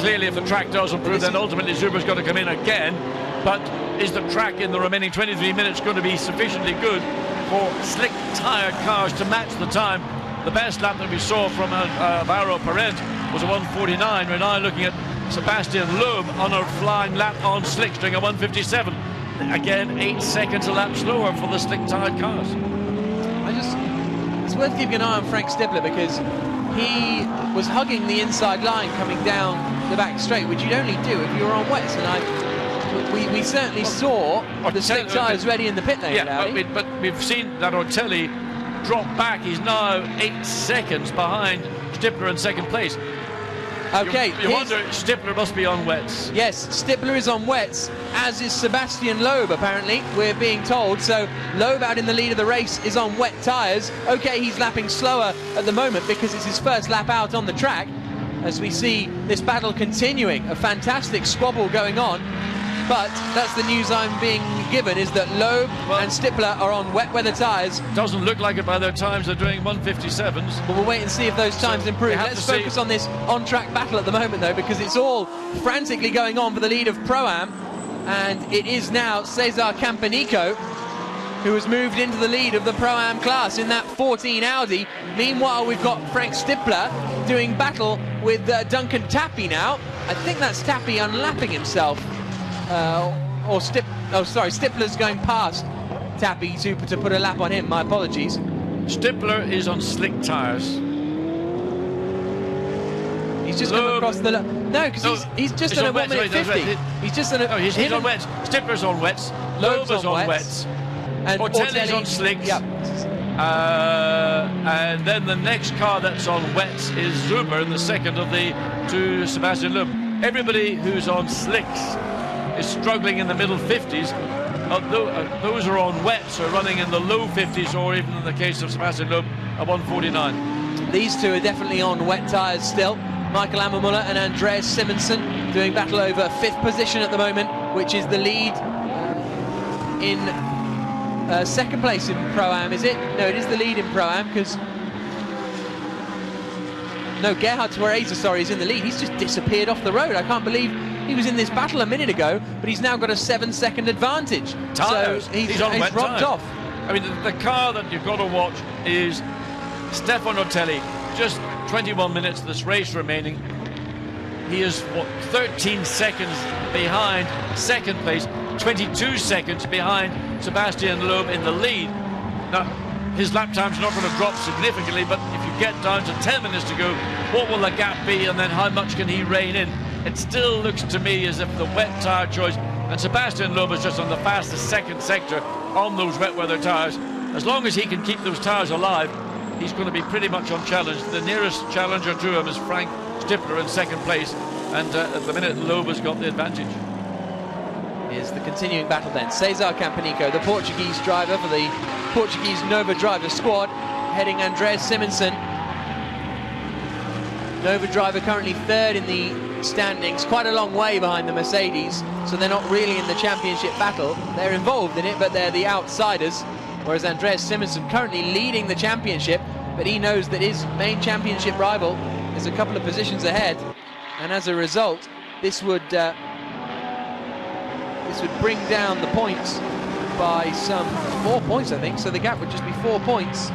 clearly, if the track does improve, then ultimately Zuber's got to come in again. But is the track in the remaining 23 minutes going to be sufficiently good for slick tyre cars to match the time? The best lap that we saw from Navarra Parent was a 1:49. We're now looking at Sebastien Loeb on a flying lap on slicks, doing a 1:57. Again, 8 seconds a lap slower for the slick tyre cars. It's worth keeping an eye on Frank Stippler, because he was hugging the inside line coming down the back straight, which you'd only do if you were on wets. And we certainly saw the slick tyres ready in the pit lane. Yeah, but we've seen that Ortelli drop back. He's now 8 seconds behind Stippler in second place. Okay, you wonder, Stippler must be on wets. Yes, Stippler is on wets, as is Sebastien Loeb, apparently, we're being told. So Loeb, out in the lead of the race, is on wet tyres. Okay, he's lapping slower at the moment because it's his first lap out on the track, as we see this battle continuing. A fantastic squabble going on. But that's the news I'm being given, is that Loeb and Stippler are on wet weather tyres. Doesn't look like it by their times. They're doing 1:57s. But we'll wait and see if those times improve. Let's focus on this on-track battle at the moment, though, because it's all frantically going on for the lead of Pro-Am. And it is now Cesar Campanico who has moved into the lead of the Pro-Am class in that 14 Audi. Meanwhile, we've got Frank Stippler doing battle with Duncan Tappy now. I think that's Tappy unlapping himself. Stippler's going past Tappy to put a lap on him. My apologies. Stippler is on slick tyres. He's just come across the... No, because he's just on a 1 minute 50. He's just on a... No, he's on wets. Stippler's on wets. Loeb's on wets. And Ortelli's on slicks. Yep. And then the next car that's on wets is Zuber in the second of the two Sebastien Loeb. Everybody who's on slicks is struggling in the middle 50s, those are on wet, so running in the low 50s, or even in the case of Sebastien Loeb, a 149. These two are definitely on wet tyres still. Michael Ammermuller and Andreas Simonsen doing battle over 5th position at the moment, which is the lead in 2nd place in Pro-Am, is it? No, it is the lead in Pro-Am, because... No, Gerhard Twareza, sorry, is in the lead. He's just disappeared off the road. I can't believe he was in this battle a minute ago, but he's now got a 7-second advantage. Tires. So he's dropped off. I mean, the car that you've got to watch is Stephane Ortelli. Just 21 minutes of this race remaining. He is, what, 13 seconds behind 2nd place, 22 seconds behind Sebastien Loeb in the lead. Now, his lap time's not going to drop significantly, but if you get down to 10 minutes to go, what will the gap be, and then how much can he rein in? It still looks to me as if the wet tyre choice, and Sebastien Loeb is just on the fastest 2nd sector on those wet weather tyres. As long as he can keep those tyres alive, he's going to be pretty much unchallenged. The nearest challenger to him is Frank Stifler in 2nd place, and at the minute Loeb has got the advantage. Here's the continuing battle then. Cesar Campanico, the Portuguese driver for the Portuguese Nova driver squad, heading Andreas Simonsen. Nova driver currently 3rd in the standings, quite a long way behind the Mercedes, so they're not really in the championship battle. They're involved in it, but they're the outsiders, whereas Andreas Simonsen currently leading the championship, but he knows that his main championship rival is a couple of positions ahead, and as a result, this would bring down the points by some 4 points, I think, so the gap would just be 4 points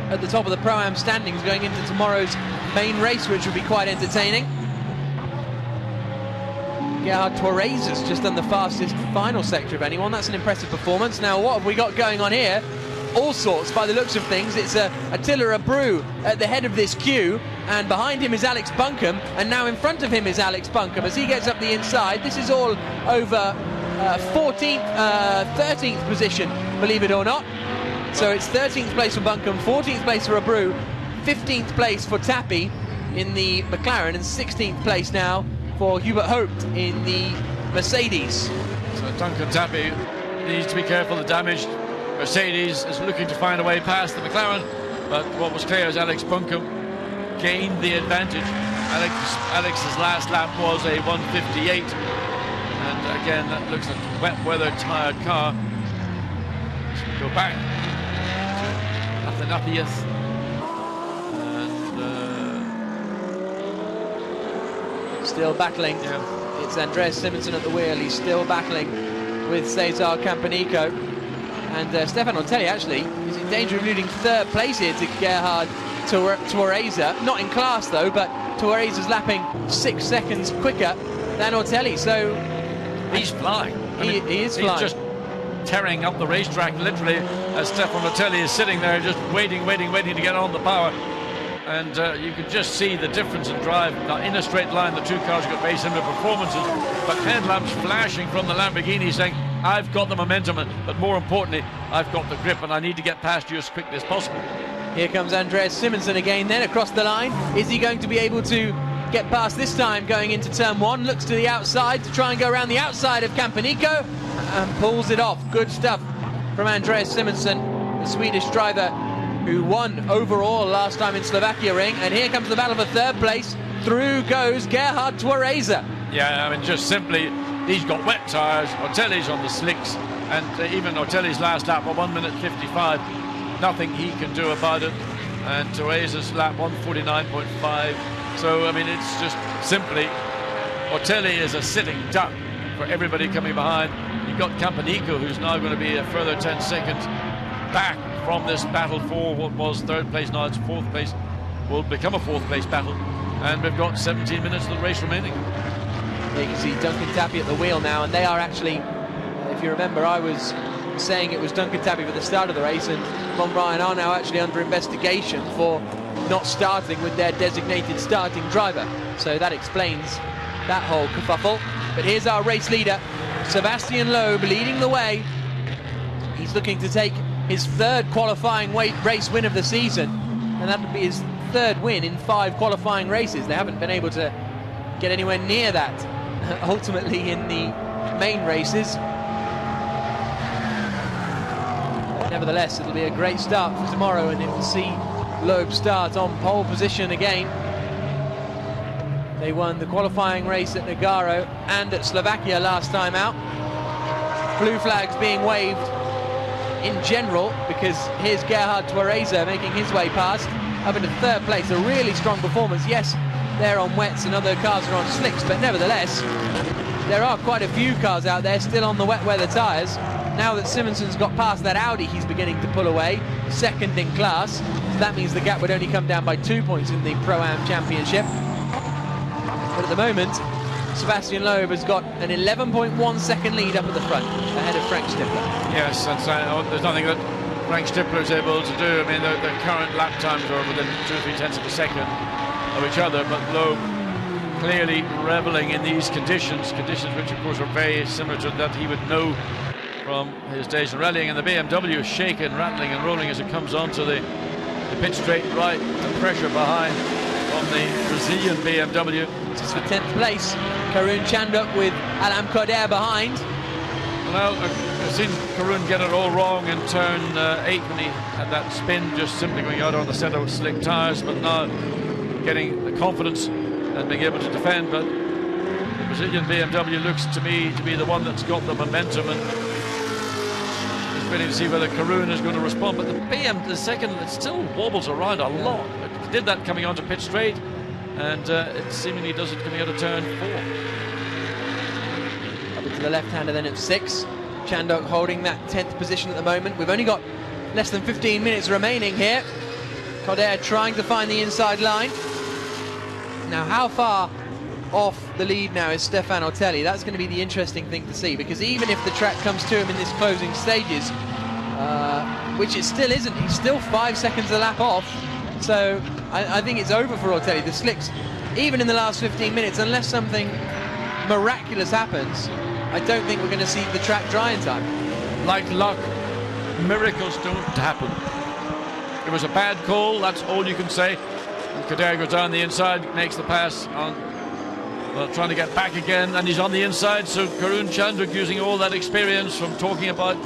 at the top of the Pro-Am standings going into tomorrow's main race, which will be quite entertaining. Gerhard Twareza's just done the fastest final sector of anyone. That's an impressive performance. Now, what have we got going on here? All sorts, by the looks of things. It's Attila Abreu at the head of this queue, and behind him is Alex Buncombe, and now in front of him is Alex Buncombe as he gets up the inside. This is all over 13th position, believe it or not. So it's 13th place for Buncombe, 14th place for Abreu, 15th place for Tappy in the McLaren, and 16th place now for Hubert Hoped in the Mercedes. So Duncan Tappy needs to be careful. The damaged Mercedes is looking to find a way past the McLaren, but what was clear is Alex Buncombe gained the advantage. Alex's last lap was a 1:58, and again that looks like a wet weather tired car. So we go back to Athanasius, and still battling. Yeah. It's Andreas Simonsen at the wheel. He's still battling with Cesar Campanico. And Stephane Ortelli actually is in danger of losing 3rd place here to Gerhard Twareza. Not in class though, but Twareza's lapping 6 seconds quicker than Ortelli. So he's flying. He is flying. He's just tearing up the racetrack, literally, as Stephane Ortelli is sitting there just waiting to get on the power. And you can just see the difference in drive. Now, in a straight line, the two cars got very similar performances, but headlamps flashing from the Lamborghini saying, I've got the momentum, but more importantly, I've got the grip, and I need to get past you as quickly as possible. Here comes Andreas Simonsen again then across the line. Is he going to be able to get past this time going into turn 1? Looks to the outside to try and go around the outside of Campanico and pulls it off. Good stuff from Andreas Simonsen, the Swedish driver who won overall last time in Slovakia ring. And here comes the battle for 3rd place. Through goes Gerhard Twareza. Yeah, I mean, just simply, he's got wet tyres, Ortelli's on the slicks, and even Ortelli's last lap, a 1:55, nothing he can do about it. And Twareza's lap, 1:49.5. So, I mean, it's just simply, Ortelli is a sitting duck for everybody coming behind. You've got Campanico, who's now going to be a further 10 seconds back from this battle for what was 3rd place, now it's 4th place, will become a 4th place battle. And we've got 17 minutes of the race remaining. You can see Duncan Tappy at the wheel now, and they are actually, if you remember, I was saying it was Duncan Tappy for the start of the race, and Von Ryan are now actually under investigation for not starting with their designated starting driver. So that explains that whole kerfuffle. But here's our race leader, Sebastien Loeb, leading the way. He's looking to take his 3rd qualifying race win of the season, and that would be his 3rd win in 5 qualifying races. They haven't been able to get anywhere near that ultimately in the main races. Nevertheless, it'll be a great start for tomorrow, and it will see Loeb start on pole position again. They won the qualifying race at Navarra and at Slovakia last time out. Blue flags being waved in general, because here's Gerhard Twareza making his way past up into third place. A really strong performance. Yes, they're on wets and other cars are on slicks, but nevertheless there are quite a few cars out there still on the wet weather tyres. Now that Simonson's got past that Audi, he's beginning to pull away, second in class. So that means the gap would only come down by 2 points in the Pro-Am Championship. But at the moment, Sebastien Loeb has got an 11.1 second lead up at the front, ahead of Frank Stippler. Yes, and there's nothing that Frank Stippler is able to do. I mean, the current lap times are within 2 or 3 tenths of a second of each other, but Loeb clearly reveling in these conditions which of course are very similar to that he would know from his days in rallying, and the BMW is shaking, rattling and rolling as it comes onto the pit straight right. The pressure behind on the Brazilian BMW. This is for 10th place. Karun Chandok with Alain Coder behind. Well, I've seen Karun get it all wrong in turn 8 when he had that spin, just simply going out on the set of slick tyres, but now getting the confidence and being able to defend. But the Brazilian BMW looks to me to be the one that's got the momentum, and it's waiting to see whether Karun is going to respond. But the second, it still wobbles around a lot. It did that coming onto pit straight, and it seemingly does it coming out of turn 4. Up into the left-hander then at 6. Chandok holding that 10th position at the moment. We've only got less than 15 minutes remaining here. Coder trying to find the inside line. Now, how far off the lead now is Stephane Ortelli? That's going to be the interesting thing to see, because even if the track comes to him in this closing stages, which it still isn't, he's still 5 seconds a lap off. So I think it's over for Ortelli. The slicks, even in the last 15 minutes, unless something miraculous happens, I don't think we're going to see the track dry in time. Like luck, miracles don't happen. It was a bad call, that's all you can say. And Coder goes down the inside, makes the pass on, well, trying to get back again, and he's on the inside. So Karun Chandok, using all that experience from talking about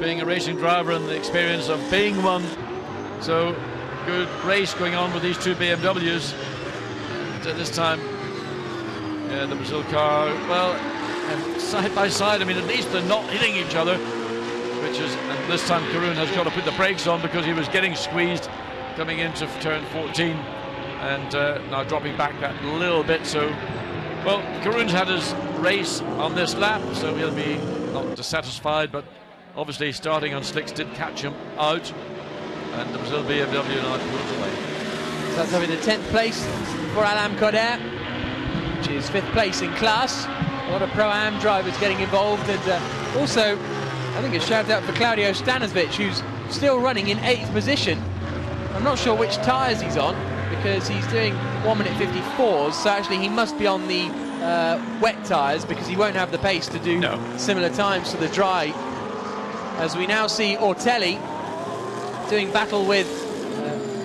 being a racing driver and the experience of being one. So good race going on with these two BMWs. And at this time, yeah, the Brazil car, well, and side by side, I mean, at least they're not hitting each other, which is, and this time Karun has got to put the brakes on because he was getting squeezed coming into turn 14, and now dropping back that little bit. So, well, Karun's had his race on this lap, so he'll be not dissatisfied, but obviously starting on slicks did catch him out, and the Brazil BMW now pulls away. So that's over the 10th place for Alain Coder, which is 5th place in class. A lot of Pro-Am drivers getting involved, and also I think a shout out for Claudio Stanovic, who's still running in 8th position. I'm not sure which tyres he's on, because he's doing 1 minute 54s, so actually he must be on the wet tyres, because he won't have the pace to do similar times to the dry. As we now see Ortelli doing battle with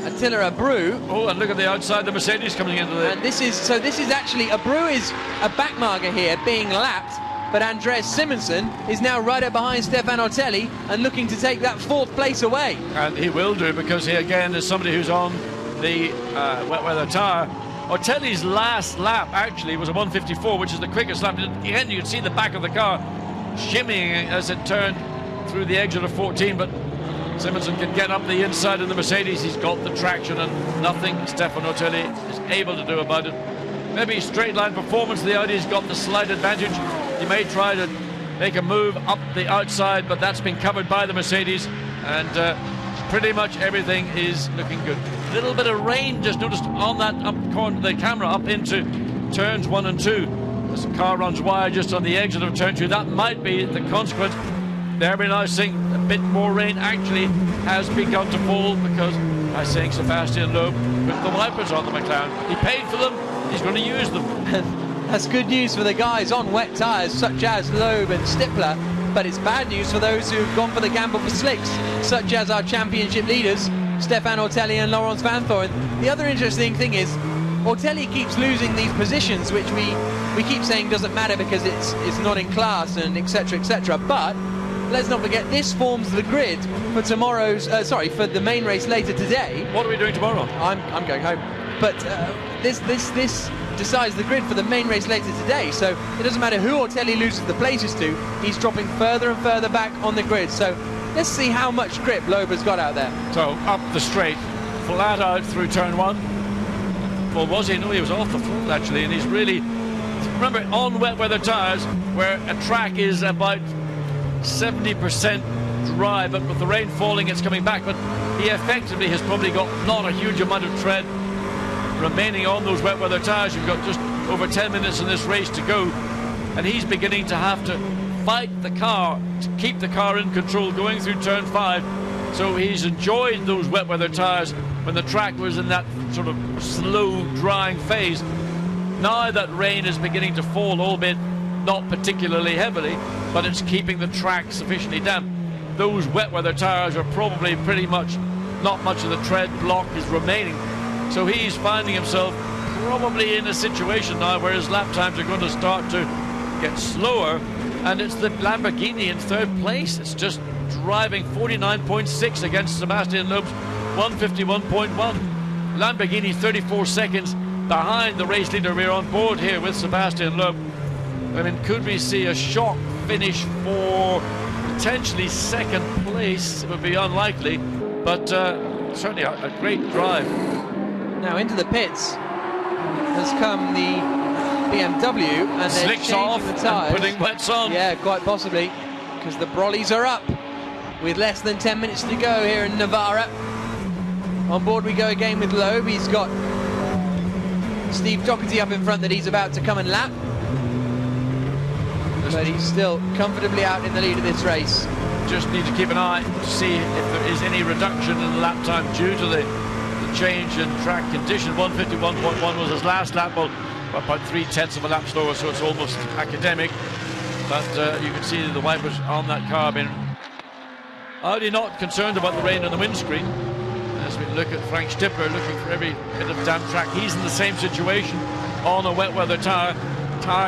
Attila Abreu. Oh, and look at the outside, the Mercedes coming into the... And this is actually, Abreu is a backmarker here, being lapped, but Andreas Simonsen is now right up behind Stephane Ortelli and looking to take that 4th place away. And he will do, because he again is somebody who's on the wet weather tyre. Ortelli's last lap actually was a 1:54, which is the quickest lap. Again, you can see the back of the car shimmying as it turned through the exit of 14, but Simonsen can get up the inside of the Mercedes. He's got the traction, and nothing Stephane Ortelli is able to do about it. Maybe straight line performance, the Audi's got the slight advantage. He may try to make a move up the outside, but that's been covered by the Mercedes, and pretty much everything is looking good. A little bit of rain just noticed on that up corner, the camera up into turns 1 and 2. As the car runs wide just on the exit of turn 2, that might be the consequence. There we're now seeing a bit more rain actually has begun to fall, because I think Sebastien Loeb put the wipers on the McLaren. He paid for them, he's going to use them. That's good news for the guys on wet tyres, such as Loeb and Stippler, but it's bad news for those who've gone for the gamble for slicks, such as our championship leaders, Stephane Ortelli and Laurens Vanthoor. The other interesting thing is, Ortelli keeps losing these positions, which we keep saying doesn't matter because it's not in class and etc, but let's not forget, this forms the grid for tomorrow's, for the main race later today. What are we doing tomorrow? I'm going home. But this decides the grid for the main race later today. So it doesn't matter who Ortelli loses the places to, he's dropping further and further back on the grid. So let's see how much grip Loeb has got out there. So up the straight, flat out through turn one. Well, was he? No, he was off the front actually, and he's really, remember, on wet weather tyres, where a track is about 70% dry, but with the rain falling, it's coming back. But he effectively has probably got not a huge amount of tread remaining on those wet weather tyres. You've got just over 10 minutes in this race to go, and he's beginning to have to fight the car to keep the car in control going through turn 5. So he's enjoyed those wet weather tyres when the track was in that sort of slow drying phase. Now that rain is beginning to fall, albeit not particularly heavily, but it's keeping the track sufficiently damp. Those wet weather tyres are probably pretty much, not much of the tread block is remaining. So he's finding himself probably in a situation now where his lap times are going to start to get slower, and it's the Lamborghini in third place. It's just driving 49.6 against Sebastien Loeb's 151.1. Lamborghini 34 seconds behind the race leader. We're on board here with Sebastien Loeb. I mean, could we see a shock finish for potentially second place? It would be unlikely, but certainly a great drive. Now into the pits has come the BMW, and they're slicks changing off the tyres. and putting wets on. Yeah, quite possibly, because the brollies are up with less than 10 minutes to go here in Navarra. On board we go again with Loeb. He's got Steve Doherty up in front that he's about to come and lap, but he's still comfortably out in the lead of this race. Just need to keep an eye to see if there is any reduction in the lap time due to the change in track condition. 151.1 was his last lap, well, about 3/10 of a lap slower, so it's almost academic. But you can see the wipers on that car being Audi not concerned about the rain on the windscreen. As we look at Frank Stippler looking for every bit of damp track, he's in the same situation on a wet weather tyre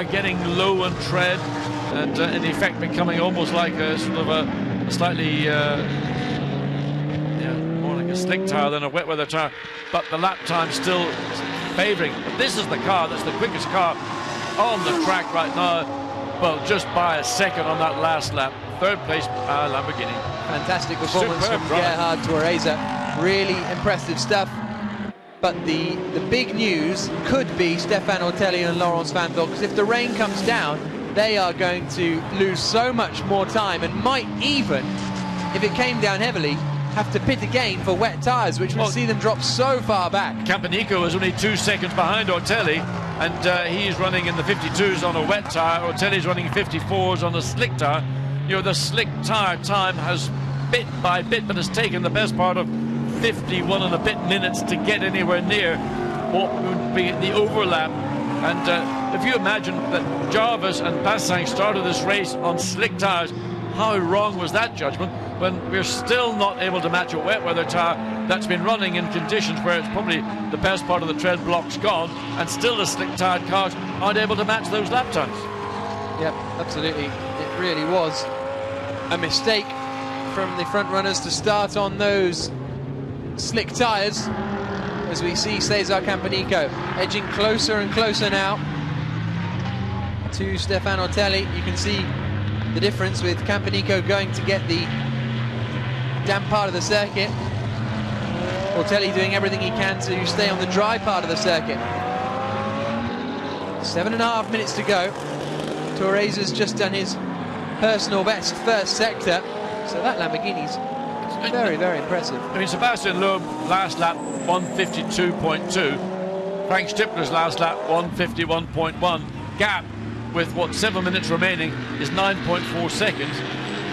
getting low on tread, and in effect becoming almost like a sort of a slightly more like a slick tyre than a wet weather tyre, but the lap time still favouring. But this is the car that's the quickest car on the track right now, well, just by a second on that last lap. Third place Lamborghini. Fantastic performance Superb from drive. Gerhard Torreza. Really impressive stuff. But the big news could be Stephane Ortelli and Laurens Vanthoor, because if the rain comes down, they are going to lose so much more time, and might even, if it came down heavily, have to pit again for wet tyres, which would see them drop so far back. Campanico is only 2 seconds behind Ortelli, and he's running in the 52s on a wet tyre. Ortelli's running 54s on a slick tyre. You know, the slick tyre time has bit by bit, but it's taken the best part of 51 and a bit minutes to get anywhere near what would be the overlap. And if you imagine that Jarvis and Passin started this race on slick tyres, how wrong was that judgment, when we're still not able to match a wet weather tyre that's been running in conditions where it's probably the best part of the tread block's gone, and still the slick tyred cars aren't able to match those lap times. Yep, absolutely. It really was a mistake from the front runners to start on those slick tyres, as we see Cesar Campanico edging closer and closer now to Stephane Ortelli. You can see the difference with Campanico going to get the damp part of the circuit, Ortelli doing everything he can to stay on the dry part of the circuit. 7.5 minutes to go. Torreza's just done his personal best first sector, so that Lamborghini's very, very impressive. I mean, Sebastien Loeb last lap 152.2, Frank Stippler's last lap 151.1. Gap with what, 7 minutes remaining is 9.4 seconds.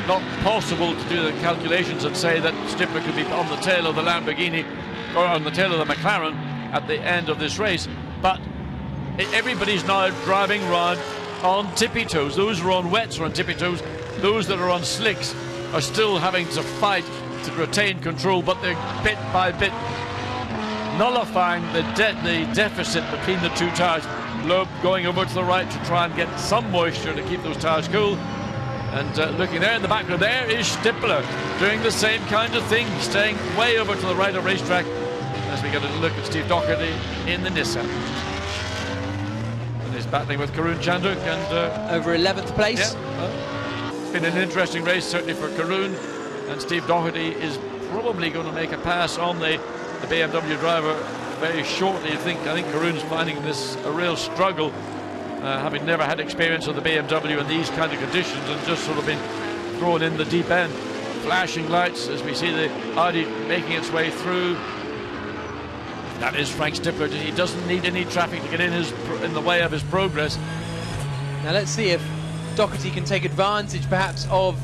Not possible to do the calculations and say that Stippler could be on the tail of the Lamborghini or on the tail of the McLaren at the end of this race, but everybody's now driving around on tippy toes. Those who are on wets are on tippy toes. Those that are on slicks are still having to fight to retain control, but they're bit by bit nullifying the deficit between the two tyres. Loeb going over to the right to try and get some moisture to keep those tyres cool, And looking there in the background, there is Stippler doing the same kind of thing, staying way over to the right of racetrack as we get a look at Steve Doherty in the Nissan. And he's battling with Karun Chanduk and over 11th place. Yeah, it's been an interesting race, certainly for Karun, and Steve Doherty is probably going to make a pass on the BMW driver very shortly. I think Karun's finding this a real struggle, having never had experience of the BMW in these kind of conditions and just sort of been thrown in the deep end. Flashing lights as we see the Audi making its way through. That is Frank Stippler. He doesn't need any traffic to get in the way of his progress. Now let's see if Doherty can take advantage perhaps of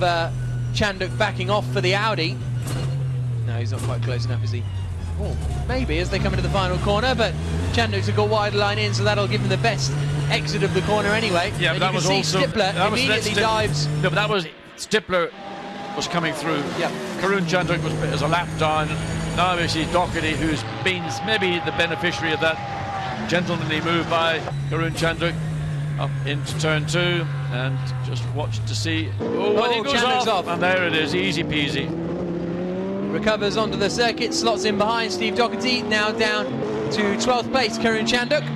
Chanduk backing off for the Audi. No, he's not quite close enough, is he? Oh, maybe as they come into the final corner, but Chanduk's got wide line in, so that'll give him the best exit of the corner anyway. Yeah, but that was also Stippler immediately dives. No, but that was Stippler was coming through. Yeah, Karun Chanduk was as a lap down. Now we see Doherty, who's been maybe the beneficiary of that gentlemanly move by Karun Chanduk, up into turn 2, and just watch to see. Oh, and he goes off, and there it is, easy peasy. Recovers onto the circuit, slots in behind Steve Doherty, now down to 12th place, Karun Chanduk.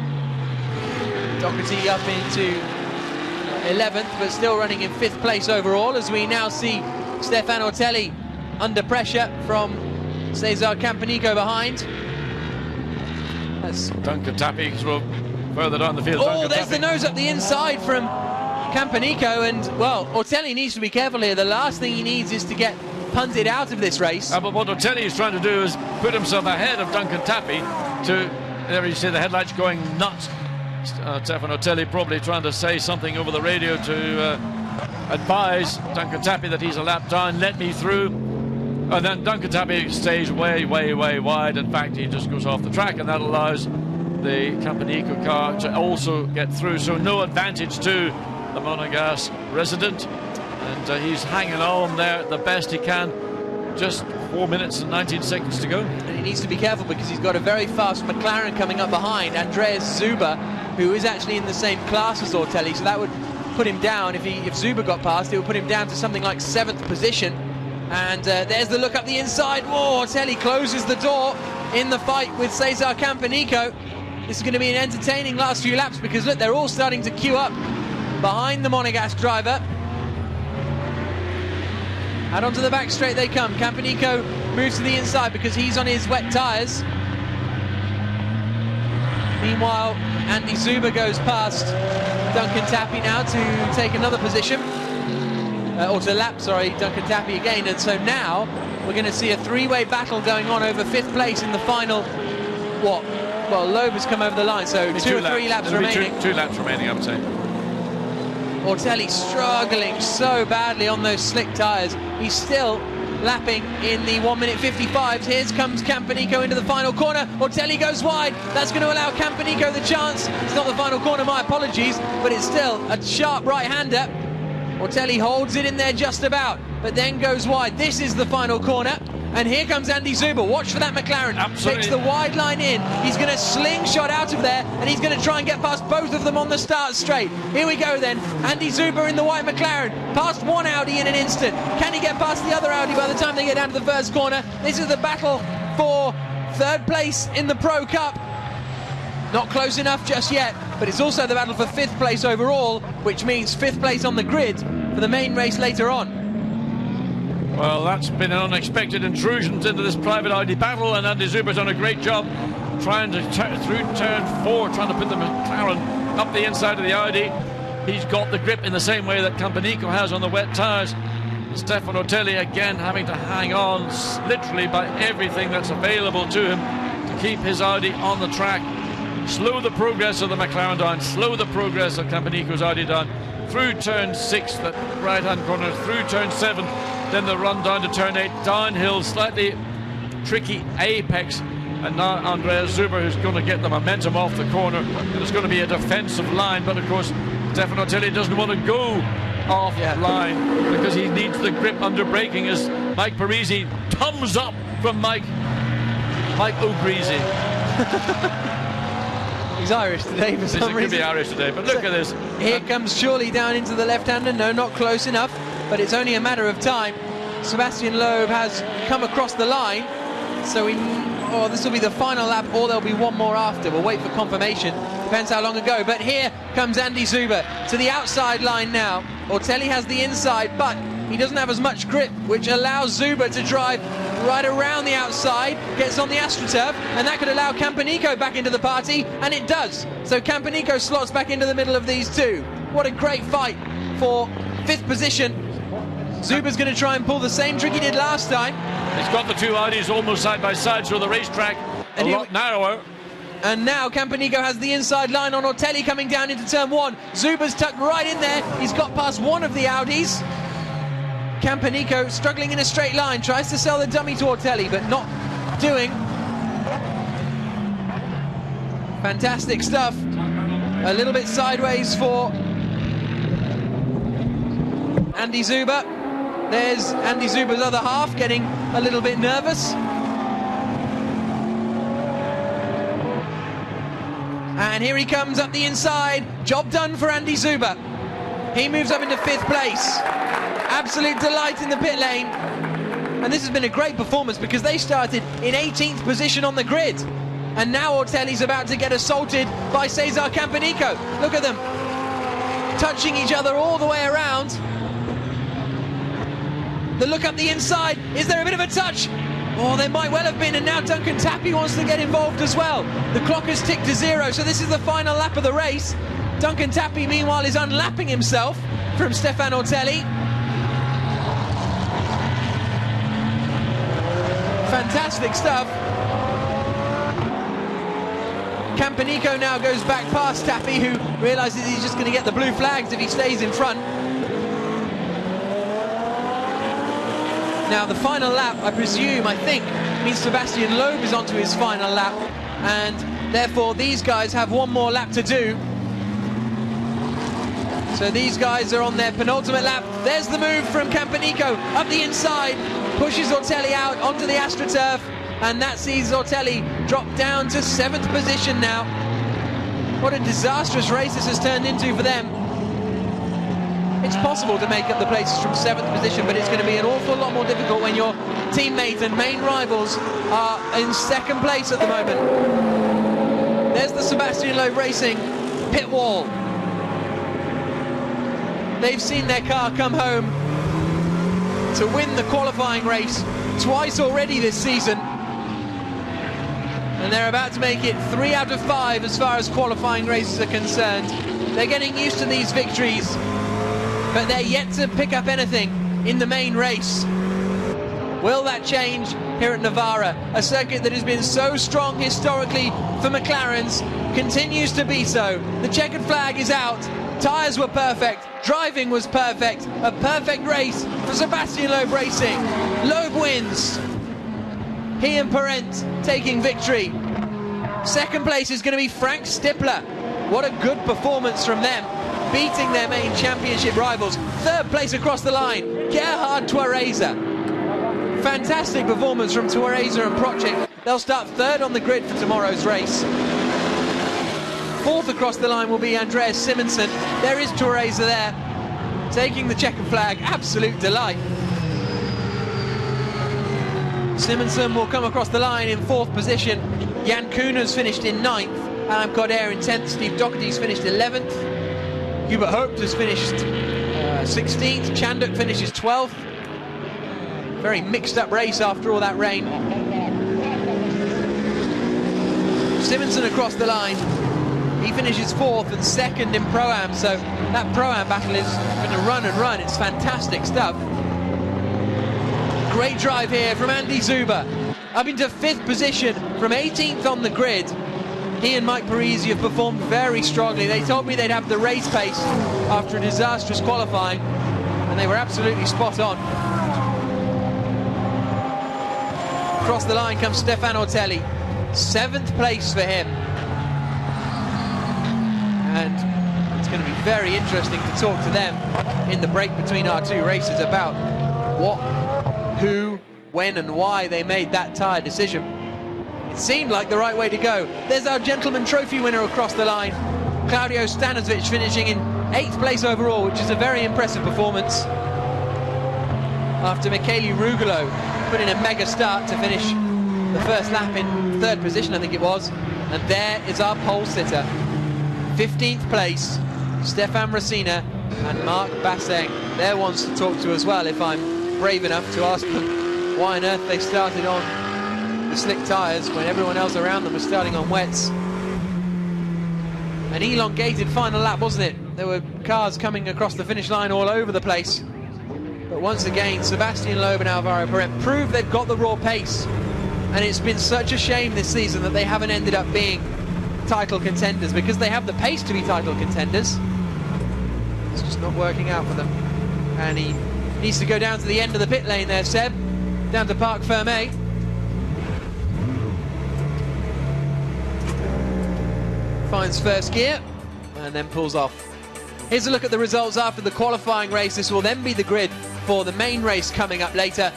Doherty up into 11th, but still running in 5th place overall, as we now see Stephane Ortelli under pressure from Cesar Campanico behind. That's Duncan Tappy sort of further down the field. Oh, there's the nose up the inside from Campanico, and well, Ortelli needs to be careful here. The last thing he needs is to get punted out of this race. But what Ortelli is trying to do is put himself ahead of Duncan Tappy to, there you see the headlights going nuts. Stephane Ortelli probably trying to say something over the radio to advise Duncan Tappy that he's a lap down, let me through. And then Duncan Tappy stays way, way, way wide. In fact, he just goes off the track, and that allows the Campanico car to also get through. So no advantage to the Monegasque resident. And he's hanging on there the best he can. Just 4 minutes and 19 seconds to go. And he needs to be careful because he's got a very fast McLaren coming up behind, Andreas Zuber, who is actually in the same class as Ortelli. So that would put him down. If Zuber got past, it would put him down to something like 7th position. And there's the look up the inside. Whoa, Ortelli closes the door in the fight with Cesar Campanico. This is going to be an entertaining last few laps because, look, they're all starting to queue up behind the Monegasque driver. Out onto the back straight they come. Campanico moves to the inside because he's on his wet tyres. Meanwhile, Andy Zuber goes past Duncan Tappy now to take another position. Or to lap, sorry, Duncan Tappy again. And so now we're going to see a three-way battle going on over 5th place in the final. What? Well, Loeb has come over the line, so 2 or 3 laps remaining. 2 laps remaining, I would say. Ortelli struggling so badly on those slick tyres. He's still lapping in the 1 minute 55s. Here comes Campanico into the final corner. Ortelli goes wide. That's going to allow Campanico the chance. It's not the final corner, my apologies, but it's still a sharp right-hander. Ortelli holds it in there just about, but then goes wide. This is the final corner. And here comes Andy Zuber. Watch for that McLaren. Absolutely. Takes the wide line in. He's going to slingshot out of there, and he's going to try and get past both of them on the start straight. Here we go then. Andy Zuber in the white McLaren. Past one Audi in an instant. Can he get past the other Audi by the time they get down to the first corner? This is the battle for 3rd place in the Pro Cup. Not close enough just yet, but it's also the battle for 5th place overall, which means 5th place on the grid for the main race later on. Well, that's been an unexpected intrusion into this private Audi battle, and Andy Zuber's done a great job trying to through turn 4, trying to put the McLaren up the inside of the Audi. He's got the grip in the same way that Campanico has on the wet tyres. Stephane Ortelli again having to hang on literally by everything that's available to him to keep his Audi on the track. Slow the progress of the McLaren down, slow the progress of Campanico's Audi down, through turn 6, that right-hand corner, through turn 7, then the run down to turn 8, downhill, slightly tricky apex, and now Andreas Zuber, who's going to get the momentum off the corner, and it's going to be a defensive line, but of course Stephane Ortelli doesn't want to go off line because he needs the grip under braking, as Mike Parisi, thumbs up from Mike O'Greasy. He's Irish today for some reason. He could be Irish today, but look at this. Here comes Shorley down into the left-hander. No, not close enough. but it's only a matter of time. Sebastien Loeb has come across the line, so this will be the final lap, or there'll be one more after. We'll wait for confirmation, depends how long ago. But here comes Andy Zuber to the outside line now. Ortelli has the inside, but he doesn't have as much grip, which allows Zuber to drive right around the outside, gets on the AstroTurf, and that could allow Campanico back into the party, and it does. So Campanico slots back into the middle of these two. What a great fight for 5th position. Zuber's going to try and pull the same trick he did last time. He's got the two Audis almost side by side, so the racetrack a lot narrower. And now Campanico has the inside line on Ortelli coming down into turn 1. Zuber's tucked right in there. He's got past one of the Audis. Campanico struggling in a straight line, tries to sell the dummy to Ortelli, but not doing. Fantastic stuff. A little bit sideways for Andy Zuber. There's Andy Zuber's other half getting a little bit nervous. And here he comes up the inside. Job done for Andy Zuber. He moves up into 5th place. Absolute delight in the pit lane. And this has been a great performance because they started in 18th position on the grid. And now Ortelli's about to get assaulted by Cesar Campanico. Look at them touching each other all the way around. The look up the inside. Is there a bit of a touch? Oh, there might well have been, and now Duncan Tappy wants to get involved as well. The clock has ticked to 0, so this is the final lap of the race. Duncan Tappy, meanwhile, is unlapping himself from Stephane Ortelli. Fantastic stuff. Campanico now goes back past Tappy, who realises he's just going to get the blue flags if he stays in front. Now the final lap, I think, means Sebastien Loeb is onto his final lap, and therefore these guys have one more lap to do. So these guys are on their penultimate lap. There's the move from Campanico up the inside, pushes Ortelli out onto the AstroTurf, and that sees Ortelli drop down to 7th position now. What a disastrous race this has turned into for them. It's possible to make up the places from 7th position, but it's going to be an awful lot more difficult when your teammate and main rivals are in 2nd place at the moment. There's the Sebastien Loeb Racing pit wall. They've seen their car come home to win the qualifying race twice already this season. And they're about to make it 3 out of 5 as far as qualifying races are concerned. They're getting used to these victories, but they're yet to pick up anything in the main race. Will that change here at Navarra? A circuit that has been so strong historically for McLarens continues to be so. The checkered flag is out. Tyres were perfect. Driving was perfect. A perfect race for Sebastien Loeb Racing. Loeb wins. He and Parent taking victory. 2nd place is going to be Frank Stippler. What a good performance from them, beating their main championship rivals. 3rd place across the line, Gerhard Tuareza. Fantastic performance from Tuareza and Procek. They'll start 3rd on the grid for tomorrow's race. 4th across the line will be Andreas Simonsen. There is Tuareza there, taking the checkered flag. Absolute delight. Simonsen will come across the line in 4th position. Jan Koener's finished in 9th. Alain Cordair in 10th. Steve Doherty's finished 11th. Hubert Hoopt has finished 16th. Chanduk finishes 12th. Very mixed up race after all that rain. Simonsen across the line. He finishes 4th and 2nd in Pro-Am, so that Pro-Am battle is going to run and run. It's fantastic stuff. Great drive here from Andy Zuber. Up into 5th position from 18th on the grid. He and Mike Parisi have performed very strongly. They told me they'd have the race pace after a disastrous qualifying, and they were absolutely spot on. Across the line comes Stephane Ortelli. 7th place for him. And it's going to be very interesting to talk to them in the break between our two races about what, who, when and why they made that tyre decision. It seemed like the right way to go. There's our Gentleman Trophy winner across the line, Claudio Stanišić, finishing in 8th place overall, which is a very impressive performance. after Michele Rugolo put in a mega start to finish the first lap in third position, I think it was. And there is our pole sitter. 15th place, Stephane Ortelli and Marc Basseng. They're ones to talk to as well, if I'm brave enough to ask them why on earth they started on the slick tyres when everyone else around them was starting on wets. An elongated final lap, wasn't it? There were cars coming across the finish line all over the place. But once again, Sebastien Loeb and Alvaro Perret prove they've got the raw pace. And it's been such a shame this season that they haven't ended up being title contenders, because they have the pace to be title contenders. It's just not working out for them. And he needs to go down to the end of the pit lane there, Seb. Down to Parc Fermé. Finds first gear and then pulls off. Here's a look at the results after the qualifying race. This will then be the grid for the main race coming up later.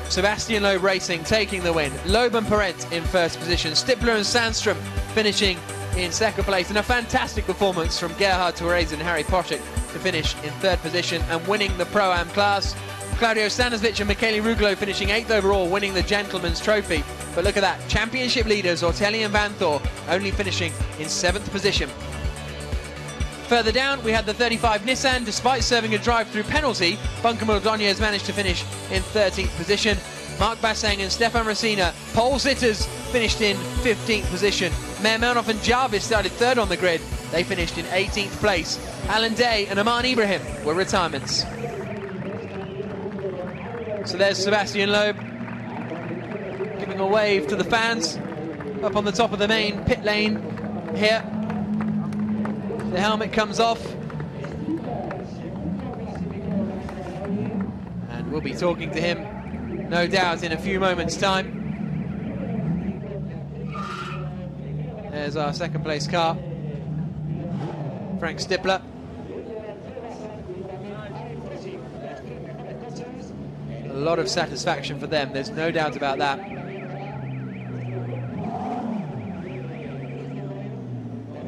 Sebastien Loeb Racing taking the win. Loeb and Perret in first position. Stippler and Sandstrom finishing in second place. And a fantastic performance from Gerhard Torres and Harry Poschek to finish in third position and winning the Pro-Am class. Claudio Stanišić and Michele Rugolo finishing 8th overall, winning the Gentleman's Trophy. But look at that, championship leaders Ortelli and Vanthor only finishing in 7th position. Further down, we had the 35 Nissan. Despite serving a drive-through penalty, Bunker Ordonez managed to finish in 13th position. Marc Basseng and Stephane Ortelli, pole sitters, finished in 15th position. Mermanov and Jarvis started third on the grid. They finished in 18th place. Alan Day and Aman Ibrahim were retirements. So there's Sebastien Loeb giving a wave to the fans up on the top of the main pit lane here. The helmet comes off. And we'll be talking to him, no doubt, in a few moments' time. There's our second place car. Frank Stippler. A lot of satisfaction for them, there's no doubt about that.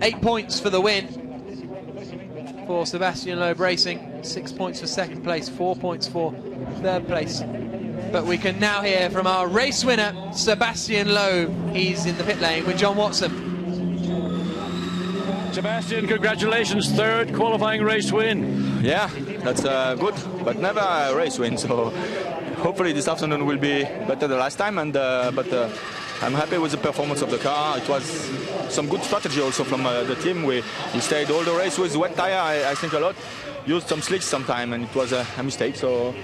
Eight points for the win for Sebastien Loeb Racing. 6 points for second place, 4 points for third place. But we can now hear from our race winner, Sebastien Loeb. He's in the pit lane with John Watson. Sebastien, congratulations, third qualifying race win. Yeah, that's good, but never a race win, so hopefully this afternoon will be better than last time. But I'm happy with the performance of the car. It was some good strategy also from the team. We stayed all the race with wet tire, I think a lot. Used some slicks sometime, and it was a mistake. So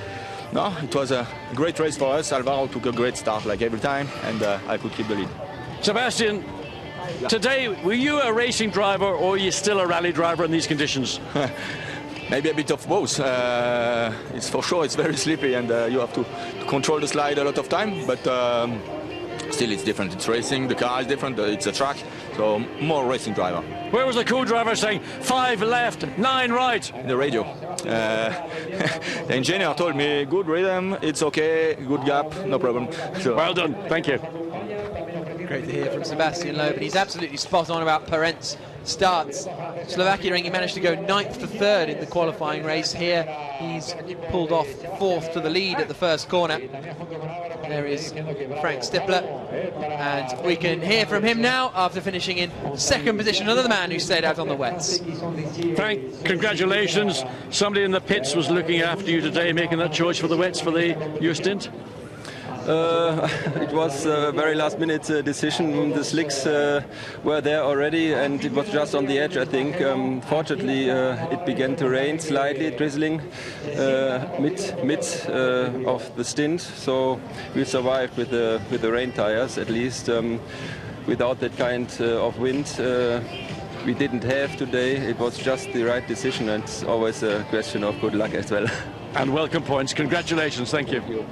no, it was a great race for us. Alvaro took a great start like every time, and I could keep the lead. Sebastien, today, were you a racing driver or are you still a rally driver in these conditions? Maybe a bit of both. It's for sure, it's very slippery, and you have to control the slide a lot of time, but still it's different. It's racing, the car is different, it's a track, so more racing driver. Where was the co-driver saying 5 left, 9 right? In the radio. The engineer told me, good rhythm, it's okay, good gap, no problem. So. Well done, thank you. Great to hear from Sebastien Loeb, and he's absolutely spot on about Perret's starts. Slovakia, he managed to go 9th to 3rd in the qualifying race. Here he's pulled off 4th to the lead at the first corner. There is Frank Stippler, and we can hear from him now after finishing in 2nd position, another man who stayed out on the wets. Frank, congratulations. Somebody in the pits was looking after you today, making that choice for the wets for your stint. It was a very last-minute decision. The slicks were there already, and it was just on the edge, I think. Fortunately, it began to rain slightly, drizzling mid of the stint, so we survived with the rain tires, at least. Without that kind of wind, we didn't have today. It was just the right decision, and it's always a question of good luck as well. And welcome points. Congratulations. Thank you.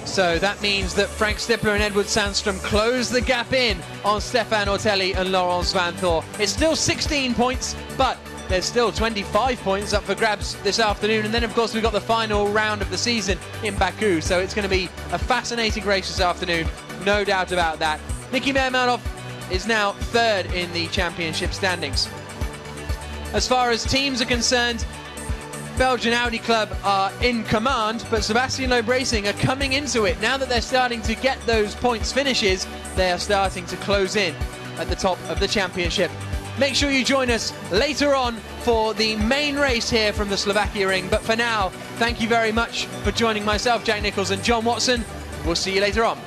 So that means that Frank Stippler and Edward Sandstrom close the gap in on Stephane Ortelli and Laurens Vanthor. It's still 16 points, but there's still 25 points up for grabs this afternoon. And then, of course, we've got the final round of the season in Baku. So it's going to be a fascinating race this afternoon, no doubt about that. Nicky Mermanov is now 3rd in the championship standings. As far as teams are concerned, Belgian Audi club are in command, but Sebastien Loeb Racing are coming into it. Now that they're starting to get those points finishes, they are starting to close in at the top of the championship. Make sure you join us later on for the main race here from the Slovakia ring. But for now, thank you very much for joining myself, Jack Nicholls, and John Watson. We'll see you later on.